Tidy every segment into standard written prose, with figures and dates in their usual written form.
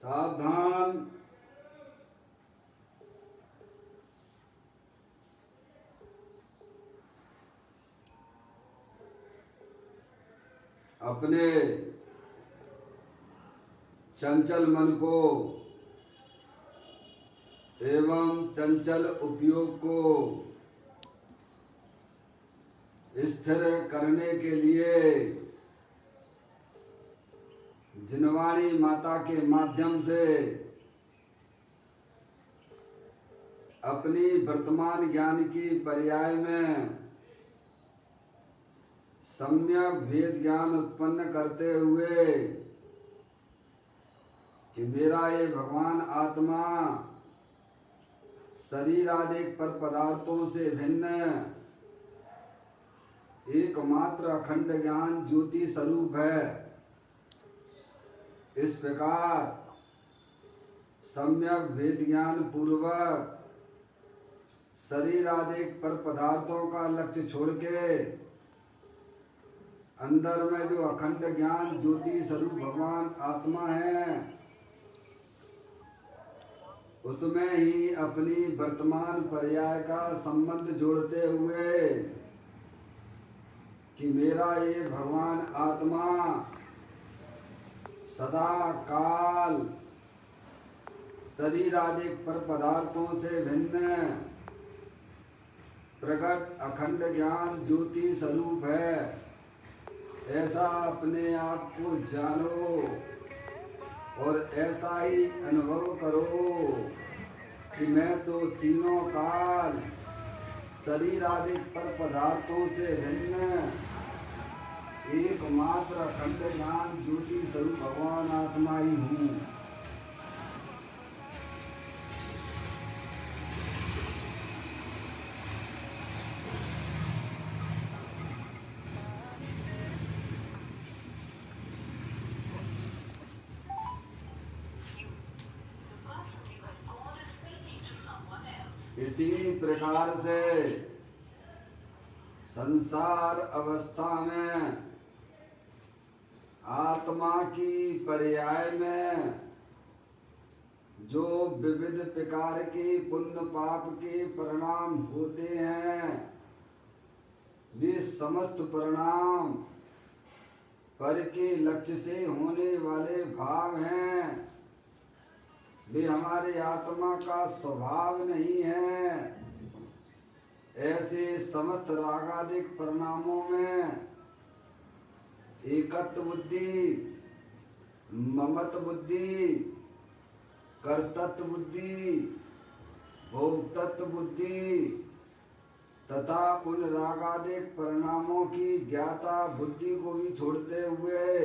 सावधान। अपने चंचल मन को एवं चंचल उपयोग को स्थिर करने के लिए जिनवाणी माता के माध्यम से अपनी वर्तमान ज्ञान की पर्याय में सम्यक भेद ज्ञान उत्पन्न करते हुए कि मेरा ये भगवान आत्मा शरीर आदि पर पदार्थों से भिन्न एकमात्र अखंड ज्ञान ज्योति स्वरूप है। इस प्रकार सम्यक भेद ज्ञान पूर्वक शरीर आदि पर पदार्थों का लक्ष्य छोड़ के अंदर में जो अखंड ज्ञान ज्योति स्वरूप भगवान आत्मा है उसमें ही अपनी वर्तमान पर्याय का संबंध जोड़ते हुए कि मेरा ये भगवान आत्मा सदा काल शरीर आदि पर पदार्थों से भिन्न प्रकट अखंड ज्ञान ज्योति स्वरूप है, ऐसा अपने आप को जानो और ऐसा ही अनुभव करो कि मैं तो तीनों काल शरीर आदि पर पदार्थों से भिन्न एकमात्र अखंड ज्ञान ज्योति स्वरूप भगवान आत्मा ही हूँ। इसी प्रकार से संसार अवस्था में आत्मा की पर्याय में जो विविध प्रकार के पुण्य पाप के परिणाम होते हैं वे समस्त परिणाम पर के लक्ष्य से होने वाले भाव हैं, वे हमारे आत्मा का स्वभाव नहीं है। ऐसे समस्त रागादिक परिणामों में एकत्व बुद्धि, ममत बुद्धि, कर्तृत्व बुद्धि, भोक्तृत्व बुद्धि तथा उन रागादिक परिणामों की ज्ञाता बुद्धि को भी छोड़ते हुए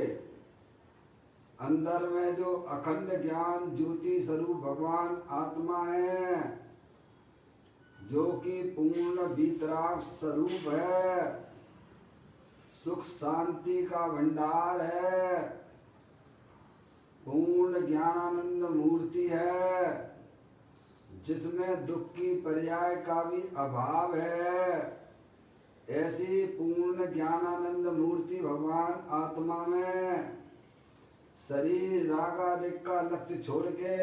अंदर में जो अखंड ज्ञान ज्योति स्वरूप भगवान आत्मा है जो कि पूर्ण वीतराग स्वरूप है, सुख शांति का भंडार है, पूर्ण ज्ञानानंद मूर्ति है जिसमें दुख की पर्याय का भी अभाव है, ऐसी पूर्ण ज्ञानानंद मूर्ति भगवान आत्मा में शरीर राग आदि का लक्ष्य छोड़ के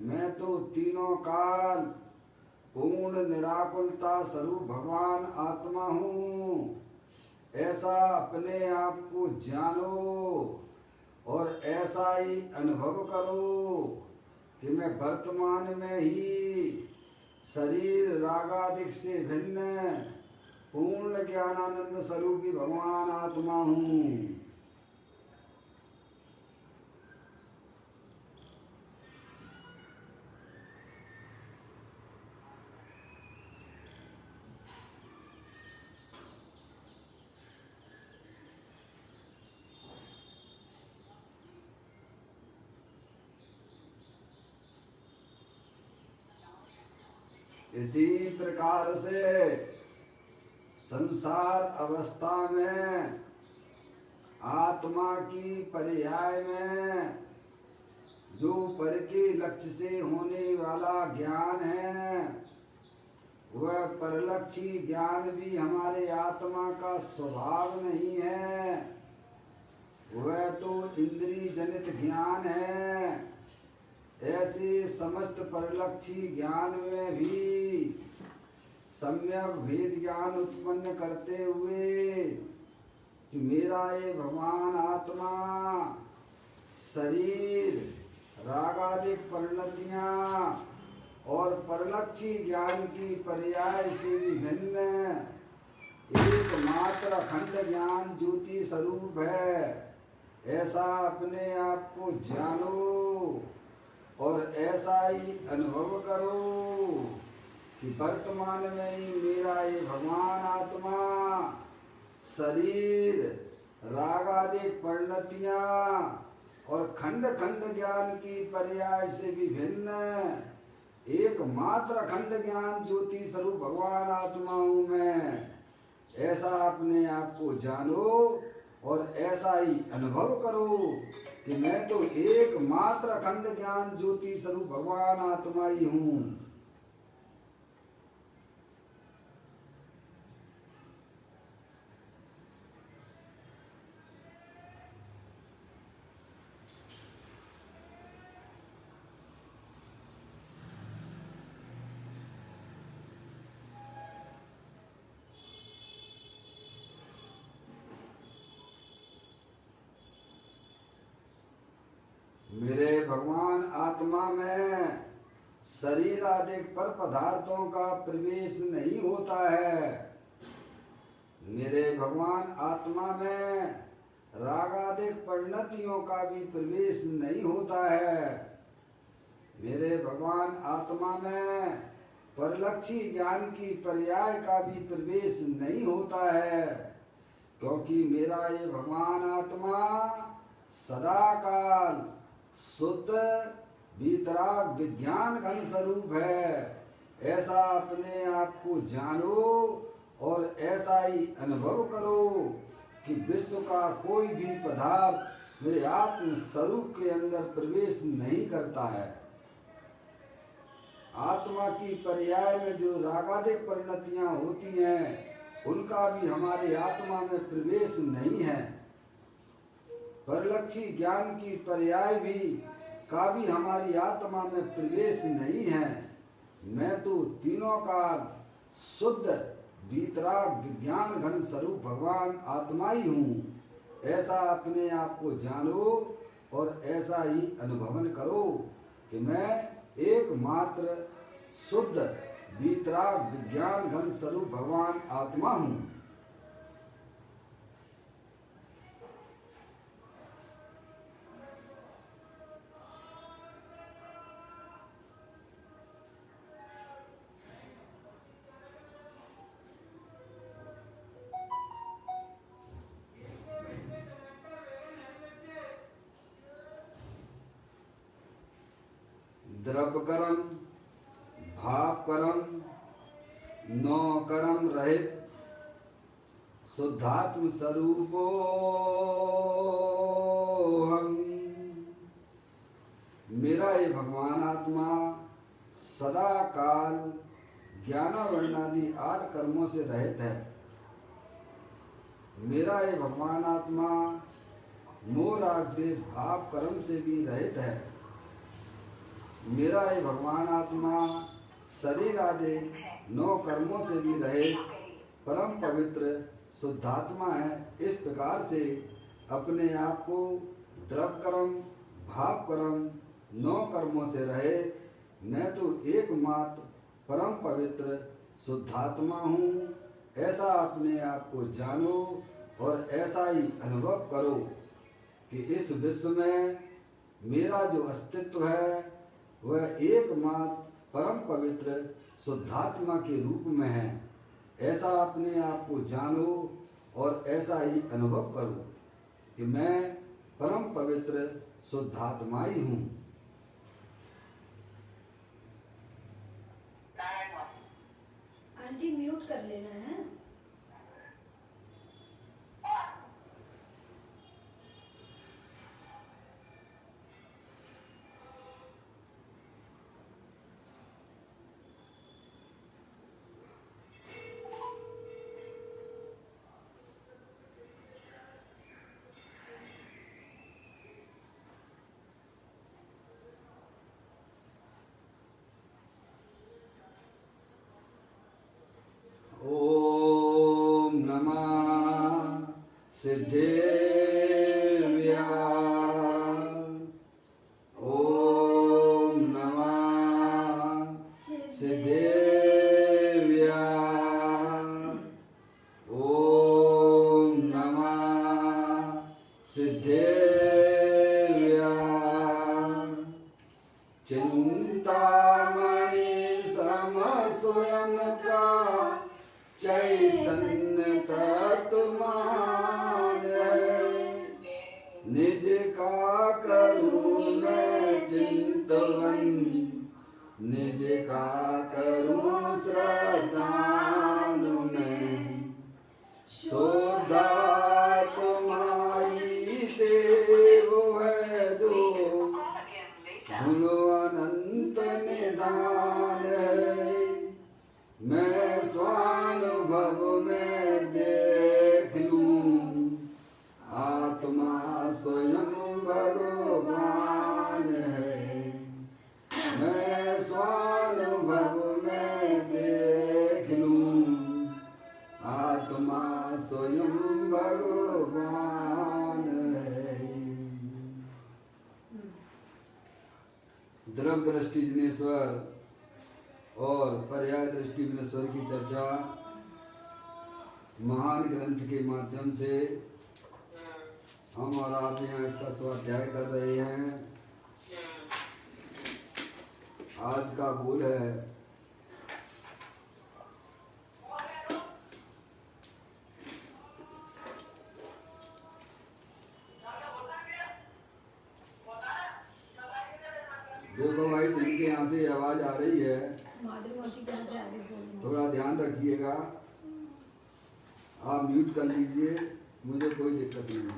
मैं तो तीनों काल पूर्ण निराकुलता स्वरूप भगवान आत्मा हूँ, ऐसा अपने आप को जानो और ऐसा ही अनुभव करो कि मैं वर्तमान में ही शरीर रागादिक से भिन्न पूर्ण ज्ञानानंद स्वरूपी भगवान आत्मा हूँ। इसी प्रकार से संसार अवस्था में आत्मा की पर्याय में जो पर के लक्ष्य से होने वाला ज्ञान है वह परलक्षी ज्ञान भी हमारे आत्मा का स्वभाव नहीं है, वह तो इंद्रिय जनित ज्ञान है। ऐसे समस्त परिलक्षी ज्ञान में भी सम्यक भेद ज्ञान उत्पन्न करते हुए कि मेरा ये भगवान आत्मा शरीर रागादिक परिणतियाँ और परिलक्षी ज्ञान की पर्याय से विभिन्न एकमात्र अखंड ज्ञान ज्योति स्वरूप है, ऐसा अपने आप को जानो और ऐसा ही अनुभव करो कि वर्तमान में ही मेरा ये भगवान आत्मा शरीर रागादिक परिणतियाँ और खंड खंड ज्ञान की पर्याय से विभिन्न एकमात्र अखंड ज्ञान ज्योति स्वरूप भगवान आत्मा हूँ मैं, ऐसा अपने आप को जानो और ऐसा ही अनुभव करो कि मैं तो एकमात्र अखंड ज्ञान ज्योति स्वरूप भगवान आत्मा ही हूँ। मेरे भगवान आत्मा में शरीर आदि पर पदार्थों का प्रवेश नहीं होता है। मेरे भगवान आत्मा में राग आदि परिणतियों का भी प्रवेश नहीं होता है। मेरे भगवान आत्मा में परिलक्षी ज्ञान की पर्याय का भी प्रवेश नहीं होता है, क्योंकि मेरा ये भगवान आत्मा सदा काल शुद्ध वीतराग विज्ञान घन स्वरूप है, ऐसा अपने आप को जानो और ऐसा ही अनुभव करो कि विश्व का कोई भी पदार्थ मेरे आत्म स्वरूप के अंदर प्रवेश नहीं करता है। आत्मा की पर्याय में जो रागादिक परिणतियां होती हैं उनका भी हमारे आत्मा में प्रवेश नहीं है। परिलक्षी ज्ञान की पर्याय भी का भी हमारी आत्मा में प्रवेश नहीं है। मैं तो तीनों का शुद्ध वीतराग विज्ञान घन स्वरूप भगवान आत्मा ही हूँ, ऐसा अपने आप को जानो और ऐसा ही अनुभवन करो कि मैं एकमात्र शुद्ध वीतराग विज्ञान घन स्वरूप भगवान आत्मा हूँ। द्रव्य कर्म भाव कर्म नौ कर्म रहित शुद्धात्म स्वरूपो हम। मेरा ये भगवान आत्मा सदा काल ज्ञानावर्णादि 8 कर्मों से रहित है। मेरा ये भगवान आत्मा मोह राग द्वेष भाव कर्म से भी रहित है। मेरा ये भगवान आत्मा शरीर आदि 9 कर्मों से भी रहित परम पवित्र शुद्धात्मा है। इस प्रकार से अपने आप को द्रव्य कर्म भाव कर्म 9 कर्मों से रहित मैं तो एकमात्र परम पवित्र शुद्धात्मा हूँ, ऐसा अपने आप को जानो और ऐसा ही अनुभव करो कि इस विश्व में मेरा जो अस्तित्व है वह एकमात्र परम पवित्र शुद्धात्मा के रूप में है, ऐसा अपने आप को जानो और ऐसा ही अनुभव करो कि मैं परम पवित्र शुद्धात्मा ही हूँ। आंटी म्यूट कर लेना है। सिद्धेव्या ओम नमः सिद्धेव्या ओम नमः सिद्धेव्या चिंतामणि सम स्वयं का चैतन्य तत्वमान है निज का करूं मैं चिंतवन निज का करूं श्रद्धानु मैं शोधात्माई देव है जो गुणो अनंत निधान है मैं स्वानुभव में देख लूं आत्मा स्वयं भगवान है मैं स्वानुभव में देख लूं आत्मा स्वयं भगवान है। द्रव दृष्टि जिनेश्वर और पर्याय दृष्टि विनेश्वर की चर्चा महान ग्रंथ के माध्यम से हम और आप यहाँ इसका स्वाध्याय कर रहे हैं। आज का बोल है देखो भाई जिनके यहाँ से आवाज आ रही है थोड़ा ध्यान रखिएगा। आप म्यूट कर लीजिए, मुझे कोई दिक्कत नहीं है।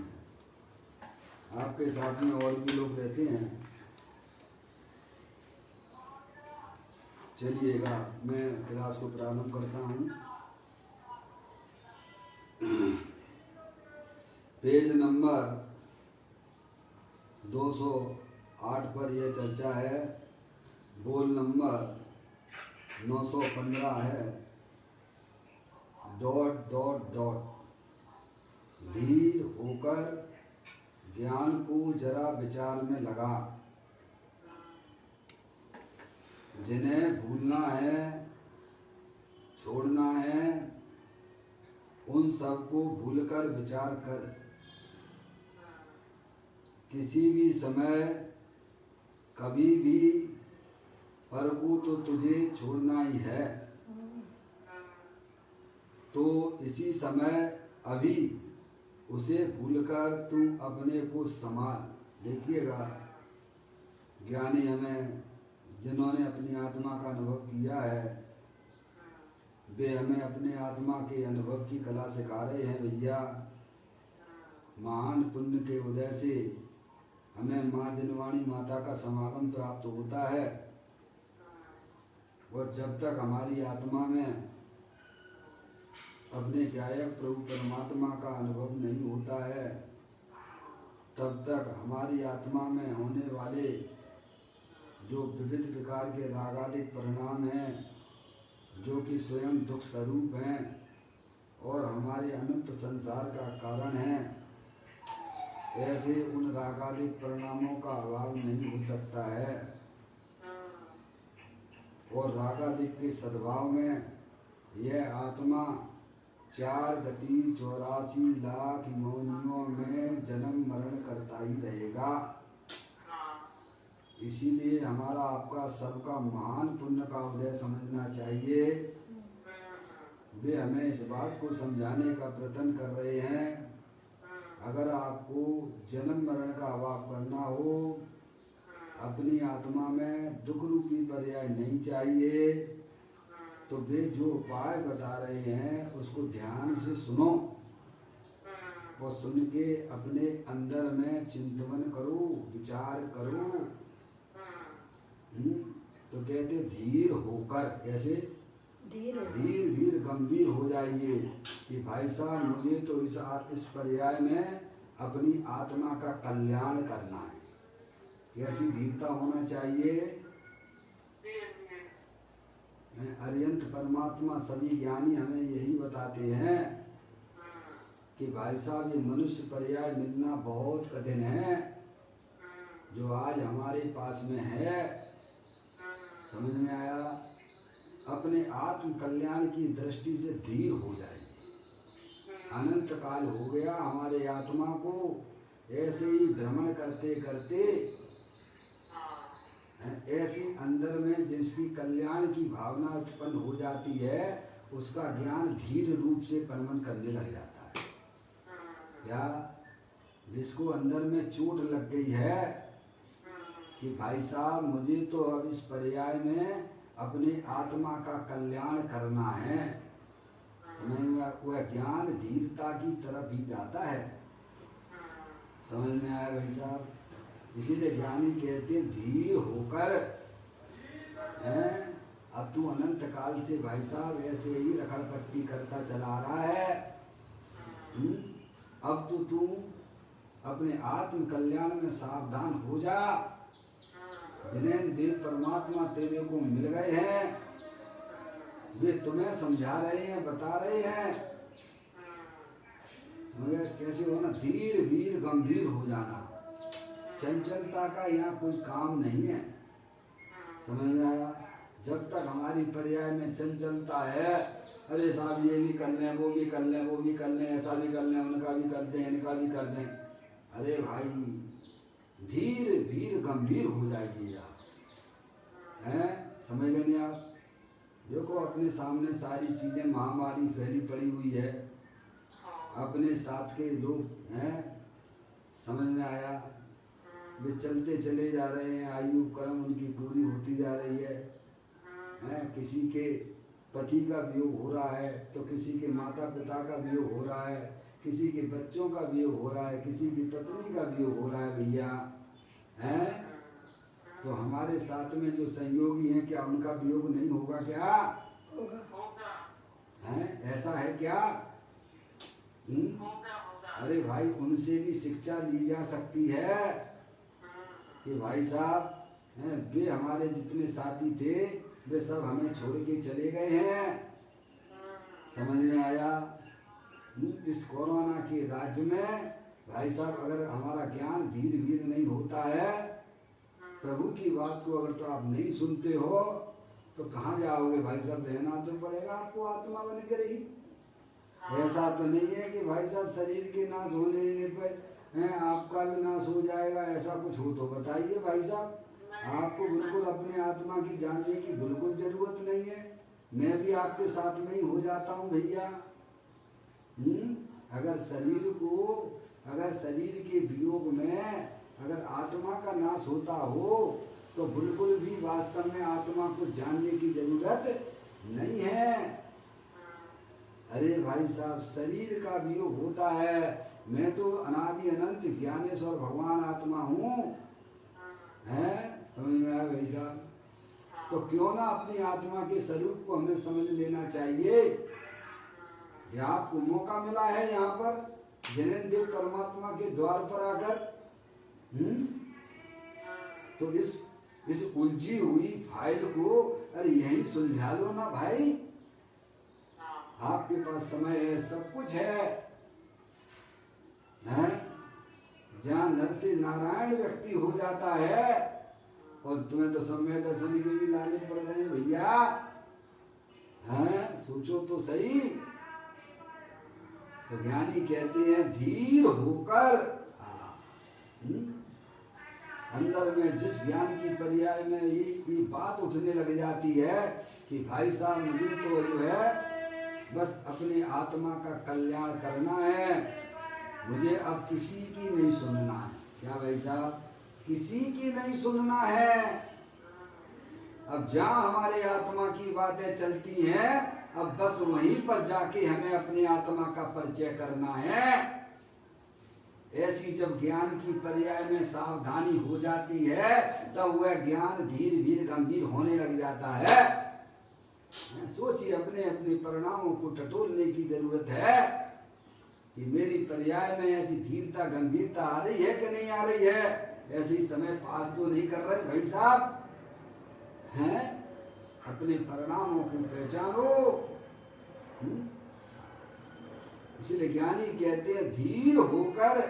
आपके साथ में और भी लोग रहते हैं। चलिएगा मैं क्लास को प्रारंभ करता हूँ। पेज नंबर 208 पर यह चर्चा है। बोल नंबर 915 है। ... धीर होकर ज्ञान को जरा विचार में लगा। जिन्हें भूलना है छोड़ना है उन सबको भूलकर विचार कर। किसी भी समय कभी भी पर को तो तुझे छोड़ना ही है। तो इसी समय अभी उसे भूलकर तू अपने को संभाल। देखिएगा ज्ञानी हमें जिन्होंने अपनी आत्मा का अनुभव किया है वे हमें अपने आत्मा के अनुभव की कला सिखा रहे हैं। भैया महान पुण्य के उदय से हमें माँ जिनवाणी माता का समागम प्राप्त होता है और जब तक हमारी आत्मा में अपने गायक प्रभु परमात्मा का अनुभव नहीं होता है तब तक हमारी आत्मा में होने वाले जो विविध प्रकार के रागादिक परिणाम हैं जो कि स्वयं दुख स्वरूप हैं और हमारे अनंत संसार का कारण हैं, ऐसे उन रागादिक परिणामों का अभाव नहीं हो सकता है। और रागादिक के सद्भाव में यह आत्मा 4 गति 84 लाख योनियों में जन्म मरण करता ही रहेगा। इसीलिए हमारा आपका सबका महान पुण्य का उदय समझना चाहिए। वे हमें इस बात को समझाने का प्रयत्न कर रहे हैं। अगर आपको जन्म मरण का अभाव करना हो, अपनी आत्मा में दुख रूपी पर्याय नहीं चाहिए, तो वे जो उपाय बता रहे हैं उसको ध्यान से सुनो और सुन के अपने अंदर में चिंतन करो, विचार करो। तो कहते धीर होकर, कैसे धीर गंभीर हो जाइए कि भाई साहब मुझे तो इस पर्याय में अपनी आत्मा का कल्याण करना है। कैसी धीरता होना चाहिए? अरिहंत परमात्मा सभी ज्ञानी हमें यही बताते हैं कि भाई साहब ये मनुष्य पर्याय मिलना बहुत कठिन है, जो आज हमारे पास में है। समझ में आया? अपने आत्म कल्याण की दृष्टि से धीर हो जाइए। अनंत काल हो गया हमारे आत्मा को ऐसे ही भ्रमण करते करते, ऐसी अंदर में जिसकी कल्याण की भावना उत्पन्न हो जाती है, उसका ज्ञान धीर रूप से परिणमन करने लग जाता है। क्या? जिसको अंदर में चोट लग गई है कि भाई साहब मुझे तो अब इस पर्याय में अपनी आत्मा का कल्याण करना है, समझ में? वह ज्ञान धीरता की तरफ ही जाता है। समझ में आया भाई साहब? इसीलिए ज्ञानी कहते हैं धीर होकर, हैं? अब तू अनंत काल से भाई साहब ऐसे ही रखड़पट्टी करता चला रहा है। अब तो तू अपने आत्म कल्याण में सावधान हो जा। जिन्हें देव परमात्मा तेरे को मिल गए हैं, वे तुम्हें समझा रहे हैं, बता रहे हैं। समझ? कैसे होना? धीर वीर गंभीर हो जाना। चंचलता का यहाँ कोई काम नहीं है। समझ में आया? जब तक हमारी पर्याय में चंचलता है, अरे साहब ये भी कर लें, वो भी कर लें, वो भी कर लें, ऐसा भी कर लें, उनका भी कर दें, इनका भी कर दें। अरे भाई धीर वीर गंभीर हो जाइए आप, हैं? समझ गए नहीं आप? देखो अपने सामने सारी चीजें महामारी फैली पड़ी हुई है, अपने साथ के लोग हैं। समझ में आया? वे चलते चले जा रहे हैं, आयु कर्म उनकी पूरी होती जा रही है, हैं? किसी के पति का वियोग हो रहा है, तो किसी के माता पिता का वियोग हो रहा है, किसी के बच्चों का वियोग हो रहा है, किसी की पत्नी का वियोग हो रहा है भैया, हैं? तो हमारे साथ में जो संयोगी हैं, क्या उनका वियोग नहीं होगा? क्या हैं? ऐसा है क्या? अरे भाई उनसे भी शिक्षा ली जा सकती है कि भाई साहब वे हमारे जितने साथी थे वे सब हमें छोड़ के चले गए हैं। समझ में आया? इस कोरोना के राज्य में भाई साहब अगर हमारा ज्ञान धीर वीर नहीं होता है, प्रभु की बात को अगर तो आप नहीं सुनते हो, तो कहाँ जाओगे भाई साहब? रहना तो पड़ेगा आपको आत्मा बन कर ही। ऐसा तो नहीं है कि भाई साहब शरीर के नाश होने पर आपका भी नाश हो जाएगा, ऐसा कुछ हो तो बताइए भाई साहब। आपको बिल्कुल अपने आत्मा की जानने की बिल्कुल जरूरत नहीं है। मैं भी आपके साथ में ही हो जाता हूँ भैया। अगर शरीर के वियोग में अगर आत्मा का नाश होता हो, तो बिल्कुल भी वास्तव में आत्मा को जानने की जरूरत नहीं है। अरे भाई साहब शरीर का वियोग होता है, मैं तो अनादि अनंत ज्ञानेश्वर भगवान आत्मा हूँ, हैं? समझ में आया भाई साहब? तो क्यों ना अपनी आत्मा के स्वरूप को हमें समझ लेना चाहिए। यह आपको मौका मिला है यहाँ पर जैन देव परमात्मा के द्वार पर आकर, तो इस उलझी हुई फाइल को अरे यही सुलझा लो ना भाई। आपके पास समय है, सब कुछ है, हैं? जहाँ नर से नारायण व्यक्ति हो जाता है, और तुम्हें तो समय दर्शन के भी लाने पड़ रहे हैं भैया, हैं? सोचो तो सही। तो ज्ञानी कहते हैं धीर होकर, अंदर में जिस ज्ञान की पर्याय में ये बात उठने लग जाती है कि भाई साहब मुझे तो जो है बस अपनी आत्मा का कल्याण करना है, मुझे अब किसी की नहीं सुनना है। क्या भाई साहब? किसी की नहीं सुनना है। अब जहाँ हमारे आत्मा की बातें चलती हैं, अब बस वहीं पर जाके हमें अपनी आत्मा का परिचय करना है। ऐसी जब ज्ञान की पर्याय में सावधानी हो जाती है, तब वह ज्ञान धीर वीर गंभीर होने लग जाता है। सोचिए अपने अपने परिणामों को टटोलने की जरूरत है कि मेरी पर्याय में ऐसी धीरता गंभीरता आ रही है कि नहीं आ रही है। ऐसे ही समय पास तो नहीं कर रहे भाई साहब, हैं? अपने परिणामों को पहचानो। इसलिए ज्ञानी कहते हैं धीर होकर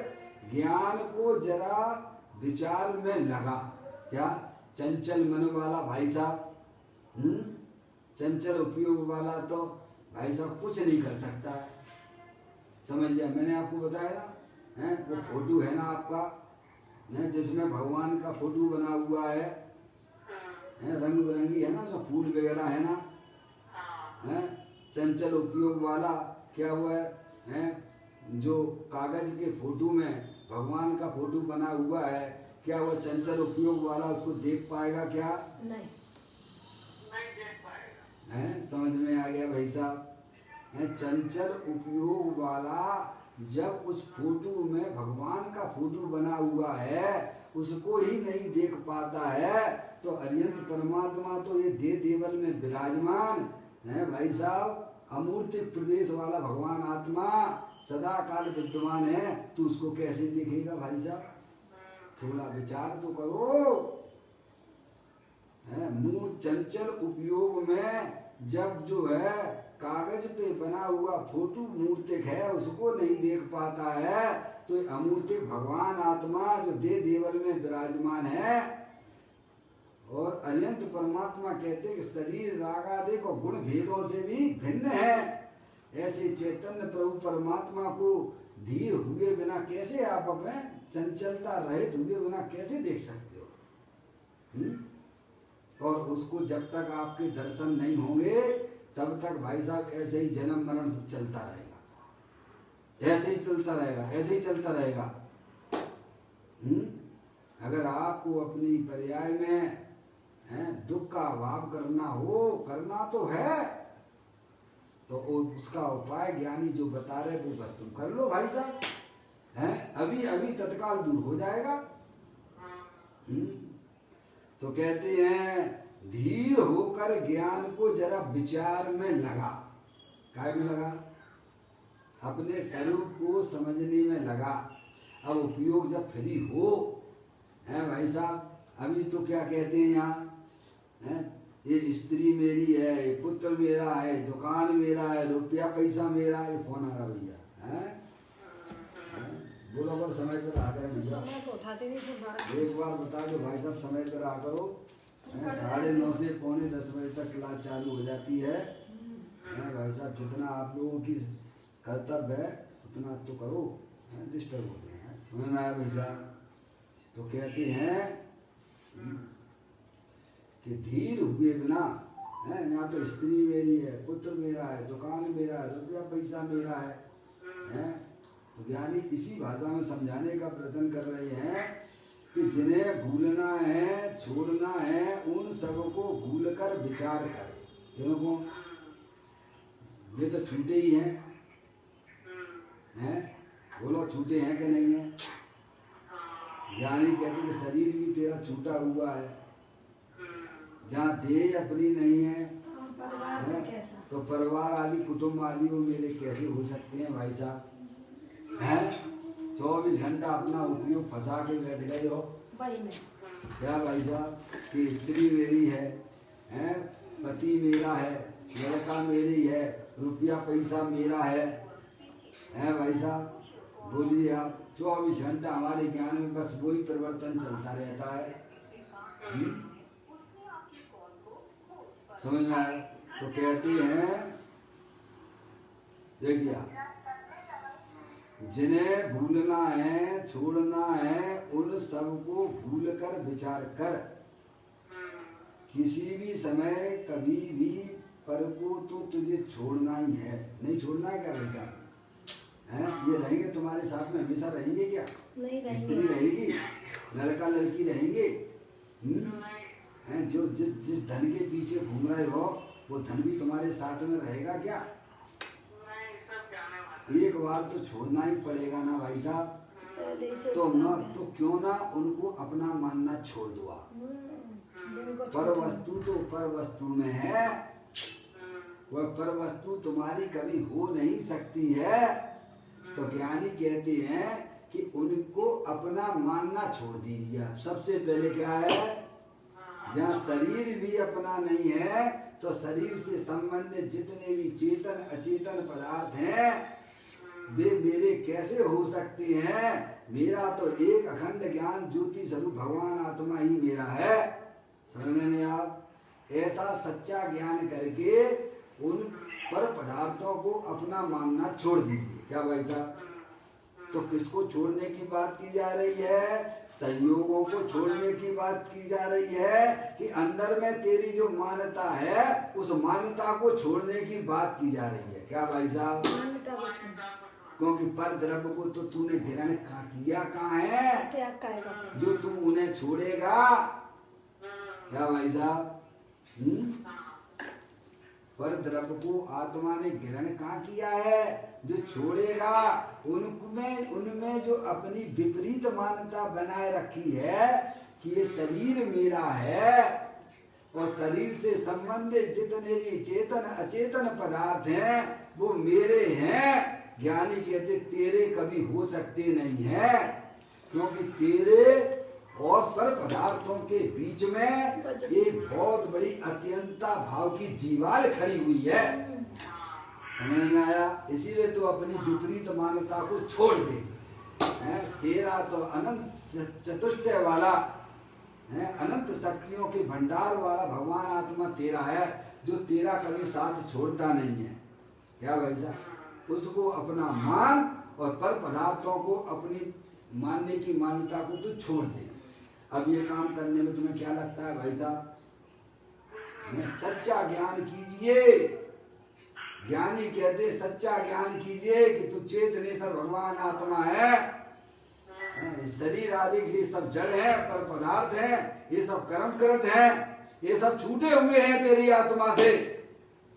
ज्ञान को जरा विचार में लगा। क्या? चंचल मन वाला भाई साहब, चंचल उपयोग वाला तो भाई साहब कुछ नहीं कर सकता है। समझ लिया? मैंने आपको बताया ना, है वो फोटो है ना आपका, है जिसमें भगवान का फोटो बना हुआ है रंग बिरंगी है ना, उसमें फूल वगैरह है ना, है चंचल उपयोग वाला क्या हुआ है जो कागज के फोटो में भगवान का फोटो बना हुआ है, क्या वो चंचल उपयोग वाला उसको देख पाएगा क्या? नहीं देख पाएगा। है समझ में आ गया भाई साहब? चंचल उपयोग वाला जब उस फोटो में भगवान का फोटो बना हुआ है उसको ही नहीं देख पाता है, तो अरियंत परमात्मा तो ये दे देवल में विराजमान है भाई साहब, अमूर्तिक प्रदेश वाला भगवान आत्मा सदा काल विद्यमान है, तो उसको कैसे देखेगा भाई साहब? थोड़ा विचार तो करो। मूर्त चंचल उपयोग में जब जो है कागज पे बना हुआ फोटो मूर्तिक है उसको नहीं देख पाता है, तो अमूर्तिक भगवान आत्मा जो दे देवल में विराजमान है और अनंत परमात्मा कहते हैं कि शरीर रागादिक और गुण भेदों से भी भिन्न है। ऐसे चैतन्य प्रभु परमात्मा को धीर हुए बिना कैसे आप अपने चंचलता रहित हुए बिना कैसे देख सकते हो? और उसको जब तक आपके दर्शन नहीं होंगे तब तक भाई साहब ऐसे ही जन्म मरण चलता रहेगा, ऐसे ही चलता रहेगा, ऐसे ही चलता रहेगा। अगर आपको अपनी पर्याय में दुख का अभाव करना हो, करना तो है, तो उसका उपाय ज्ञानी जो बता रहे वो बस तुम कर लो भाई साहब, अभी अभी तत्काल दूर हो जाएगा। तो कहते हैं धीर होकर ज्ञान को जरा विचार में लगा। काय में लगा? अपने स्वरूप को समझने में लगा। अब उपयोग जब फ्री हो भाई साहब, अभी तो क्या कहते हैं यहाँ, ये स्त्री मेरी है, ये पुत्र मेरा है, दुकान मेरा है, रुपया पैसा मेरा है। फोन आ रहा भैया, बोलो अगर समय पर आ करें एक बार बता दो भाई साहब, समय पर आ करो। 9:30 से 9:45 बजे तक क्लास चालू हो जाती है। भाई साहब जितना आप लोगों की कर्तव्य है उतना तो करो, डिस्टर्ब होते हैं। समझ में आया भाई साहब? तो कहते हैं कि धीर हुए बिना, यहाँ तो स्त्री मेरी है, पुत्र मेरा है, दुकान मेरा है, रुपया पैसा मेरा है। तो ज्ञानी इसी भाषा में समझाने का प्रयत्न कर रहे हैं कि जिन्हें भूलना है, छोड़ना है, उन सबको भूलकर विचार करे। क्यों? ये तो छूटे ही हैं, बोलो छूटे हैं कि नहीं है? ज्ञानी कहते हैं शरीर भी तेरा छूटा हुआ है, जहाँ देह अपनी नहीं है, तो परिवार आदि कुटुंब आदि वो मेरे कैसे हो सकते हैं भाई साहब? 24 घंटा अपना उपयोग फंसा के बैठ गए हो क्या भाई साहब? कि स्त्री मेरी है, पति मेरा है, लड़का मेरी है, रुपया पैसा मेरा है भाई साहब? बोलिए आप, 24 घंटा हमारे ज्ञान में बस वही परिवर्तन चलता रहता है। समझ में आया? तो कहते हैं देखिए, जिन्हें भूलना है, छोड़ना है, उन सबको भूलकर विचार कर। किसी भी समय कभी भी पर को तो तुझे छोड़ना ही है। नहीं छोड़ना है क्या भाई साहब? ये रहेंगे तुम्हारे साथ में हमेशा रहेंगे क्या? नहीं रहेंगे। स्त्री रहेगी, लड़का लड़की रहेंगे, जो जिस धन के पीछे घूम रहे हो वो धन भी तुम्हारे साथ में रहेगा क्या? एक बार तो छोड़ना ही पड़ेगा ना भाई साहब। तो क्यों ना उनको अपना मानना छोड़ दो आप। पर वस्तु तो पर वस्तु में है, वह पर वस्तु तुम्हारी कभी हो नहीं सकती है। तो ज्ञानी कहते हैं कि उनको अपना मानना छोड़ दीजिए। सबसे पहले क्या है, जहाँ शरीर भी अपना नहीं है तो शरीर से संबंधित जितने भी चेतन अचेतन पदार्थ हैं वे मेरे कैसे हो सकते हैं? मेरा तो एक अखंड ज्ञान ज्योति स्वरूप भगवान आत्मा ही मेरा है। समझ लें आप। ऐसा सच्चा ज्ञान करके उन पर पदार्थों को अपना मानना छोड़ दीजिए। क्या भाई साहब? तो किसको छोड़ने की बात की जा रही है? संयोगों को छोड़ने की बात की जा रही है कि अंदर में तेरी जो मान्यता है उस मान्यता को छोड़ने की बात की जा रही है। क्या भाई साहब? क्योंकि पर द्रव्य को तो तूने ग्रहण किया कहाँ है जो तू उन्हें छोड़ेगा? क्या भाई साहब? पर द्रव्य को आत्मा ने ग्रहण कहाँ किया है जो छोड़ेगा? उनमें जो अपनी विपरीत मान्यता बनाए रखी है कि ये शरीर मेरा है और शरीर से संबंधित जितने भी चेतन अचेतन पदार्थ हैं वो मेरे हैं। ज्ञानी कहते तेरे कभी हो सकते नहीं है, क्योंकि तेरे और पर पदार्थों के बीच में एक बहुत बड़ी अत्यंता भाव की दीवार खड़ी हुई है। समझ में आया? इसीलिए तो अपनी विपरीत मान्यता को छोड़ दे। तेरा तो अनंत चतुष्टय वाला है, अनंत शक्तियों के भंडार वाला भगवान आत्मा तेरा है जो तेरा कभी साथ छोड़ता नहीं है। क्या भाई साहब? उसको अपना मान और पर पदार्थों को अपनी मानने की मान्यता को तो छोड़ दे। अब ये काम करने में तुम्हें क्या लगता है भाई साहब? सच्चा ज्ञान कीजिए। ज्ञानी कहते सच्चा ज्ञान कीजिए कि तू चेतनेश्वर भगवान आत्मा है। शरीर आदि से सब जड़ है, पर पदार्थ है, ये सब कर्म करत है, ये सब छूटे हुए हैं तेरी आत्मा से।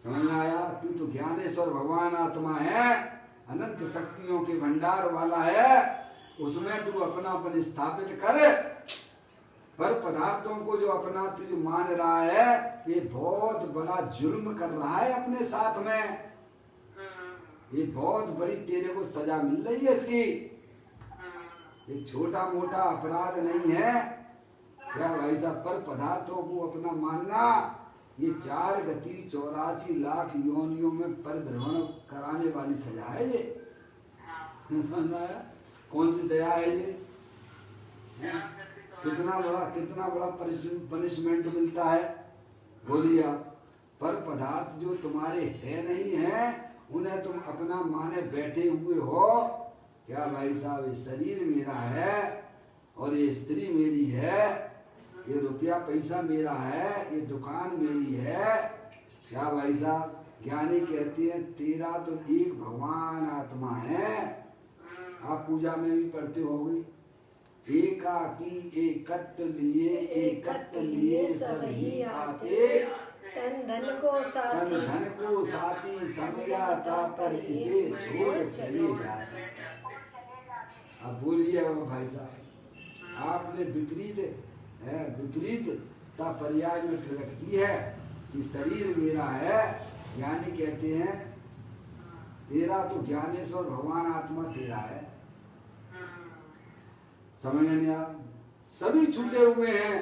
समझ में आया? तू तो ज्ञानेश्वर भगवान आत्मा है, अनंत शक्तियों के भंडार वाला है, उसमें तू अपनापन स्थापित कर। पर पदार्थों को जो अपना तुझे मान रहा है ये बहुत बड़ा जुल्म कर रहा है अपने साथ में। ये बहुत बड़ी तेरे को सजा मिल रही है इसकी। ये छोटा मोटा अपराध नहीं है। क्या भाई साहब? पर पदार्थों को अपना मानना ये 4 गति 84 लाख योनियों में पर भ्रमण कराने वाली सजा है ये। समझ में आया? कौन सी सजा है ये? कितना बड़ा पनिशमेंट मिलता है, बोलिए आप। पर पदार्थ जो तुम्हारे है नहीं है उन्हें तुम अपना माने बैठे हुए हो। क्या भाई साहब? ये शरीर मेरा है और ये स्त्री मेरी है, ये रुपया पैसा मेरा है, ये दुकान मेरी है। क्या भाई साहब? ज्ञानी कहते हैं तेरा तो एक भगवान आत्मा है। आप पूजा में भी पढ़ते होंगे, एकाकी एकत्र लिए सब ही आते, तन धन को साथी समझाता पर इसे छोड़ चले जाते। अब बोलिए भाई साहब, आपने विपरीतता पर्याय में प्रकट की है कि शरीर मेरा है। ज्ञानी कहते हैं तेरा तो ज्ञानेश्वर भगवान आत्मा तेरा है। समझ नहीं आ? सभी छूटे हुए हैं,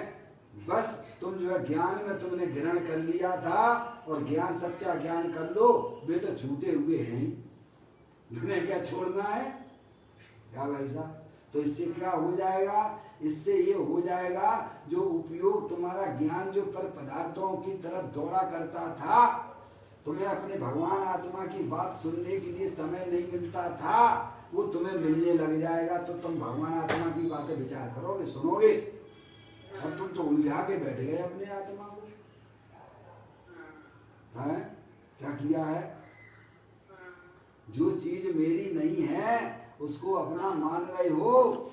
बस तुम जो है ज्ञान में तुमने ग्रहण कर लिया था और ज्ञान सच्चा ज्ञान कर लो, वे तो छूटे हुए हैं। तुम्हें क्या छोड़ना है? क्या भाई साहब? तो इससे क्या हो जाएगा? इससे ये हो जाएगा जो उपयोग तुम्हारा ज्ञान जो पर पदार्थों की तरफ दौड़ा करता था, तुम्हें अपने भगवान आत्मा की बात सुनने के लिए समय नहीं मिलता था, वो तुम्हें मिलने लग जाएगा। तो तुम भगवान आत्मा की बातें विचार करोगे, सुनोगे। अब तुम तो उलझा के बैठ गए अपने आत्मा को। हैं? क्या किया है? जो चीज मेरी नहीं है उसको अपना मान रहे हो।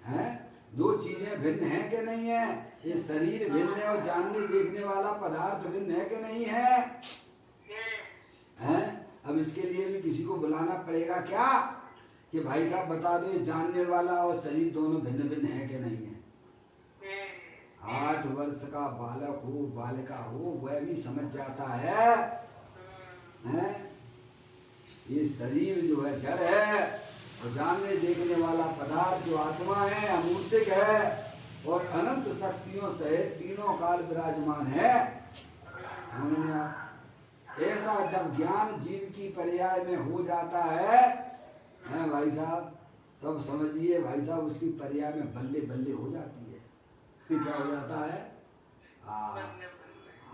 हैं? 2 चीजें भिन्न है कि नहीं है? ये शरीर भिन्न है और जानने देखने वाला पदार्थ भिन्न है कि नहीं है? हैं? अब इसके लिए भी किसी को बुलाना पड़ेगा क्या कि भाई साहब बता दो ये जानने वाला और शरीर दोनों भिन्न भिन्न है कि नहीं है? 8 वर्ष का बालक हो बालिका हो वह भी समझ जाता है, हैं? ये शरीर जो है जड़ है और जानने देखने वाला पदार्थ जो आत्मा है अमूर्तिक है और अनंत शक्तियों सहित तीनों काल विराजमान है। ऐसा जब ज्ञान जीव की पर्याय में हो जाता है हैं भाई साहब, तब समझिए भाई साहब उसकी पर्याय में बल्ले बल्ले हो जाती है। क्या हो जाता है?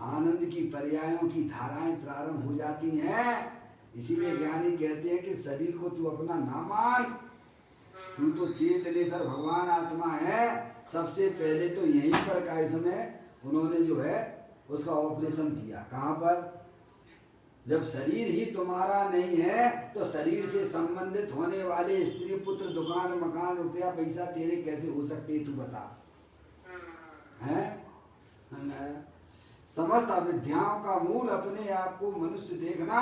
आनंद की पर्यायों की धाराएं प्रारंभ हो जाती हैं। इसीलिए ज्ञानी कहते हैं कि शरीर को तू अपना ना मान, तू तो चेतनेश्वर भगवान आत्मा है। सबसे पहले तो यहीं पर का इसमें उन्होंने जो है उसका ऑपरेशन किया। कहाँ पर? जब शरीर ही तुम्हारा नहीं है तो शरीर से संबंधित होने वाले स्त्री पुत्र दुकान मकान रुपया पैसा तेरे कैसे हो सकते हैं? तू बता। हैं? समस्त अविद्याओं का मूल अपने आप को मनुष्य देखना,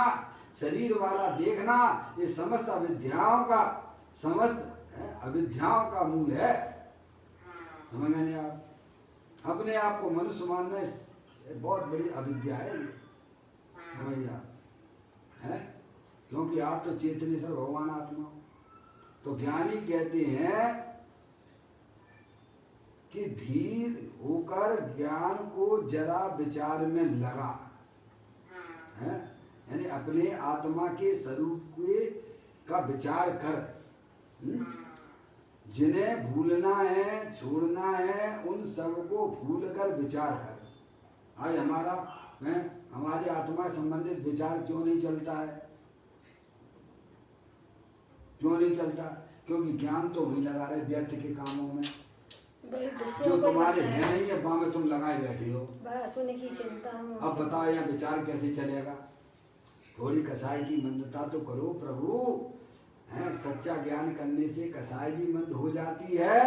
शरीर वाला देखना, ये समस्त अविद्याओं का अविद्याओं का मूल है। समझ गए आप? अपने आप को मनुष्य मानना बहुत बड़ी अविद्या है ये। समझिए आप है, क्योंकि आप तो चेतनेश्वर भगवान आत्मा हो। तो ज्ञानी कहते हैं कि धीर होकर ज्ञान को जरा विचार में लगा है, यानी अपने आत्मा के स्वरूप का विचार कर। जिन्हें भूलना है छोड़ना है उन सबको भूलकर विचार कर। आज हमारे आत्मा संबंधित विचार क्यों नहीं चलता है? क्यों नहीं चलता? क्योंकि ज्ञान तो वही लगा रहे व्यर्थ के कामों में जो तुम्हारे है नहीं है, वहां में तुम लगाए बैठे हो। की चिंता। अब बताओ यहाँ विचार कैसे चलेगा? थोड़ी कसाई की मंदता तो करो प्रभु। है, सच्चा ज्ञान करने से कसाई भी मंद हो जाती है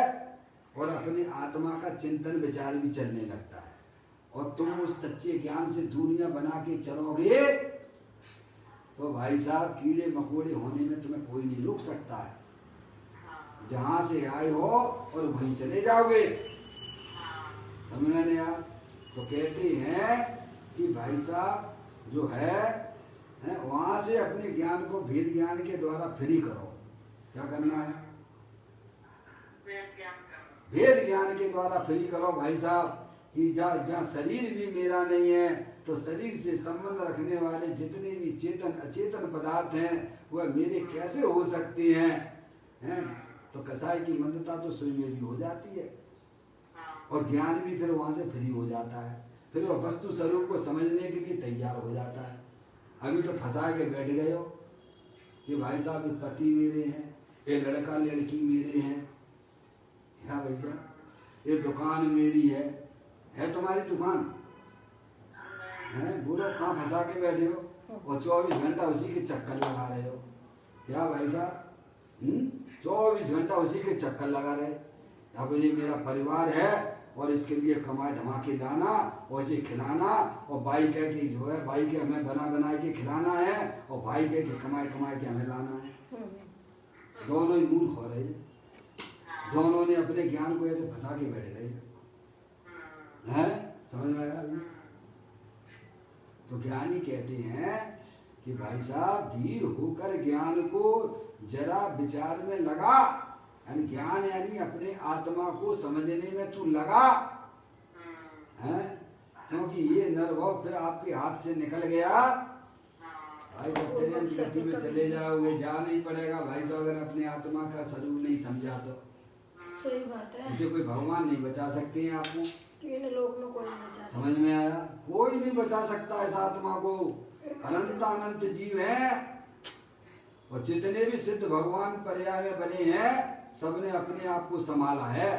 और अपने आत्मा का चिंतन विचार भी चलने लगता है। और तुम उस सच्चे ज्ञान से दुनिया बना के चलोगे तो भाई साहब कीड़े मकोड़े होने में तुम्हें कोई नहीं रोक सकता है। जहां से आए हो और वहीं चले जाओगे। समझ गए आप? तो कहते हैं कि भाई साहब जो है वहां से अपने ज्ञान को भेद ज्ञान के द्वारा फ्री करो। क्या करना है? भेद ज्ञान के द्वारा फ्री करो भाई साहब। कि जहाँ शरीर भी मेरा नहीं है तो शरीर से संबंध रखने वाले जितने भी चेतन अचेतन पदार्थ हैं वह मेरे कैसे हो सकते हैं? तो कसाई की मंदता तो सुई में भी हो जाती है और ज्ञान भी फिर वहां से फ्री हो जाता है। फिर वह वस्तु स्वरूप को समझने के लिए तैयार हो जाता है। अभी तो फंसा के बैठ गए हो कि भाई साहब ये पति मेरे हैं, ये लड़का लड़की मेरे हैं। क्या भाई साहब? ये दुकान मेरी है तुम्हारी दुकान है? बोलो कहाँ फंसा के बैठे हो और 24 घंटा उसी के चक्कर लगा रहे हो। क्या भाई साहब? 24 घंटा उसी के चक्कर लगा रहे। अब ये मेरा परिवार है और इसके लिए कमाए धमा के लाना और इसे खिलाना और भाई कह के जो है भाई के हमें बना के खिलाना है और भाई कह के कमाए के हमें लाना है। दोनों ही मूर्ख हो रहे हैं। दोनों ने अपने ज्ञान को ऐसे फंसा के बैठ गए हैं। समझ में आया? तो ज्ञानी कहते हैं कि भाई साहब धीर होकर ज्ञान को जरा विचार में लगा। यानी ज्ञान यानी अपने आत्मा को समझने में तू लगा है, क्योंकि ये नरभव फिर आपके हाथ से निकल गया भाई साहब तेरे गति में चले जाओगे। जा नहीं पड़ेगा भाई साहब अगर अपने आत्मा का स्वरूप नहीं समझा तो। सही बात है। इसे कोई भगवान नहीं बचा सकते हैं आपको। लोक में कोई नहीं बचा सकता। समझ में आया? कोई नहीं बचा सकता इस आत्मा को। अनंत अनंत जीव है और जितने भी सिद्ध भगवान पर्याय में बने हैं सबने अपने आप को संभाला है।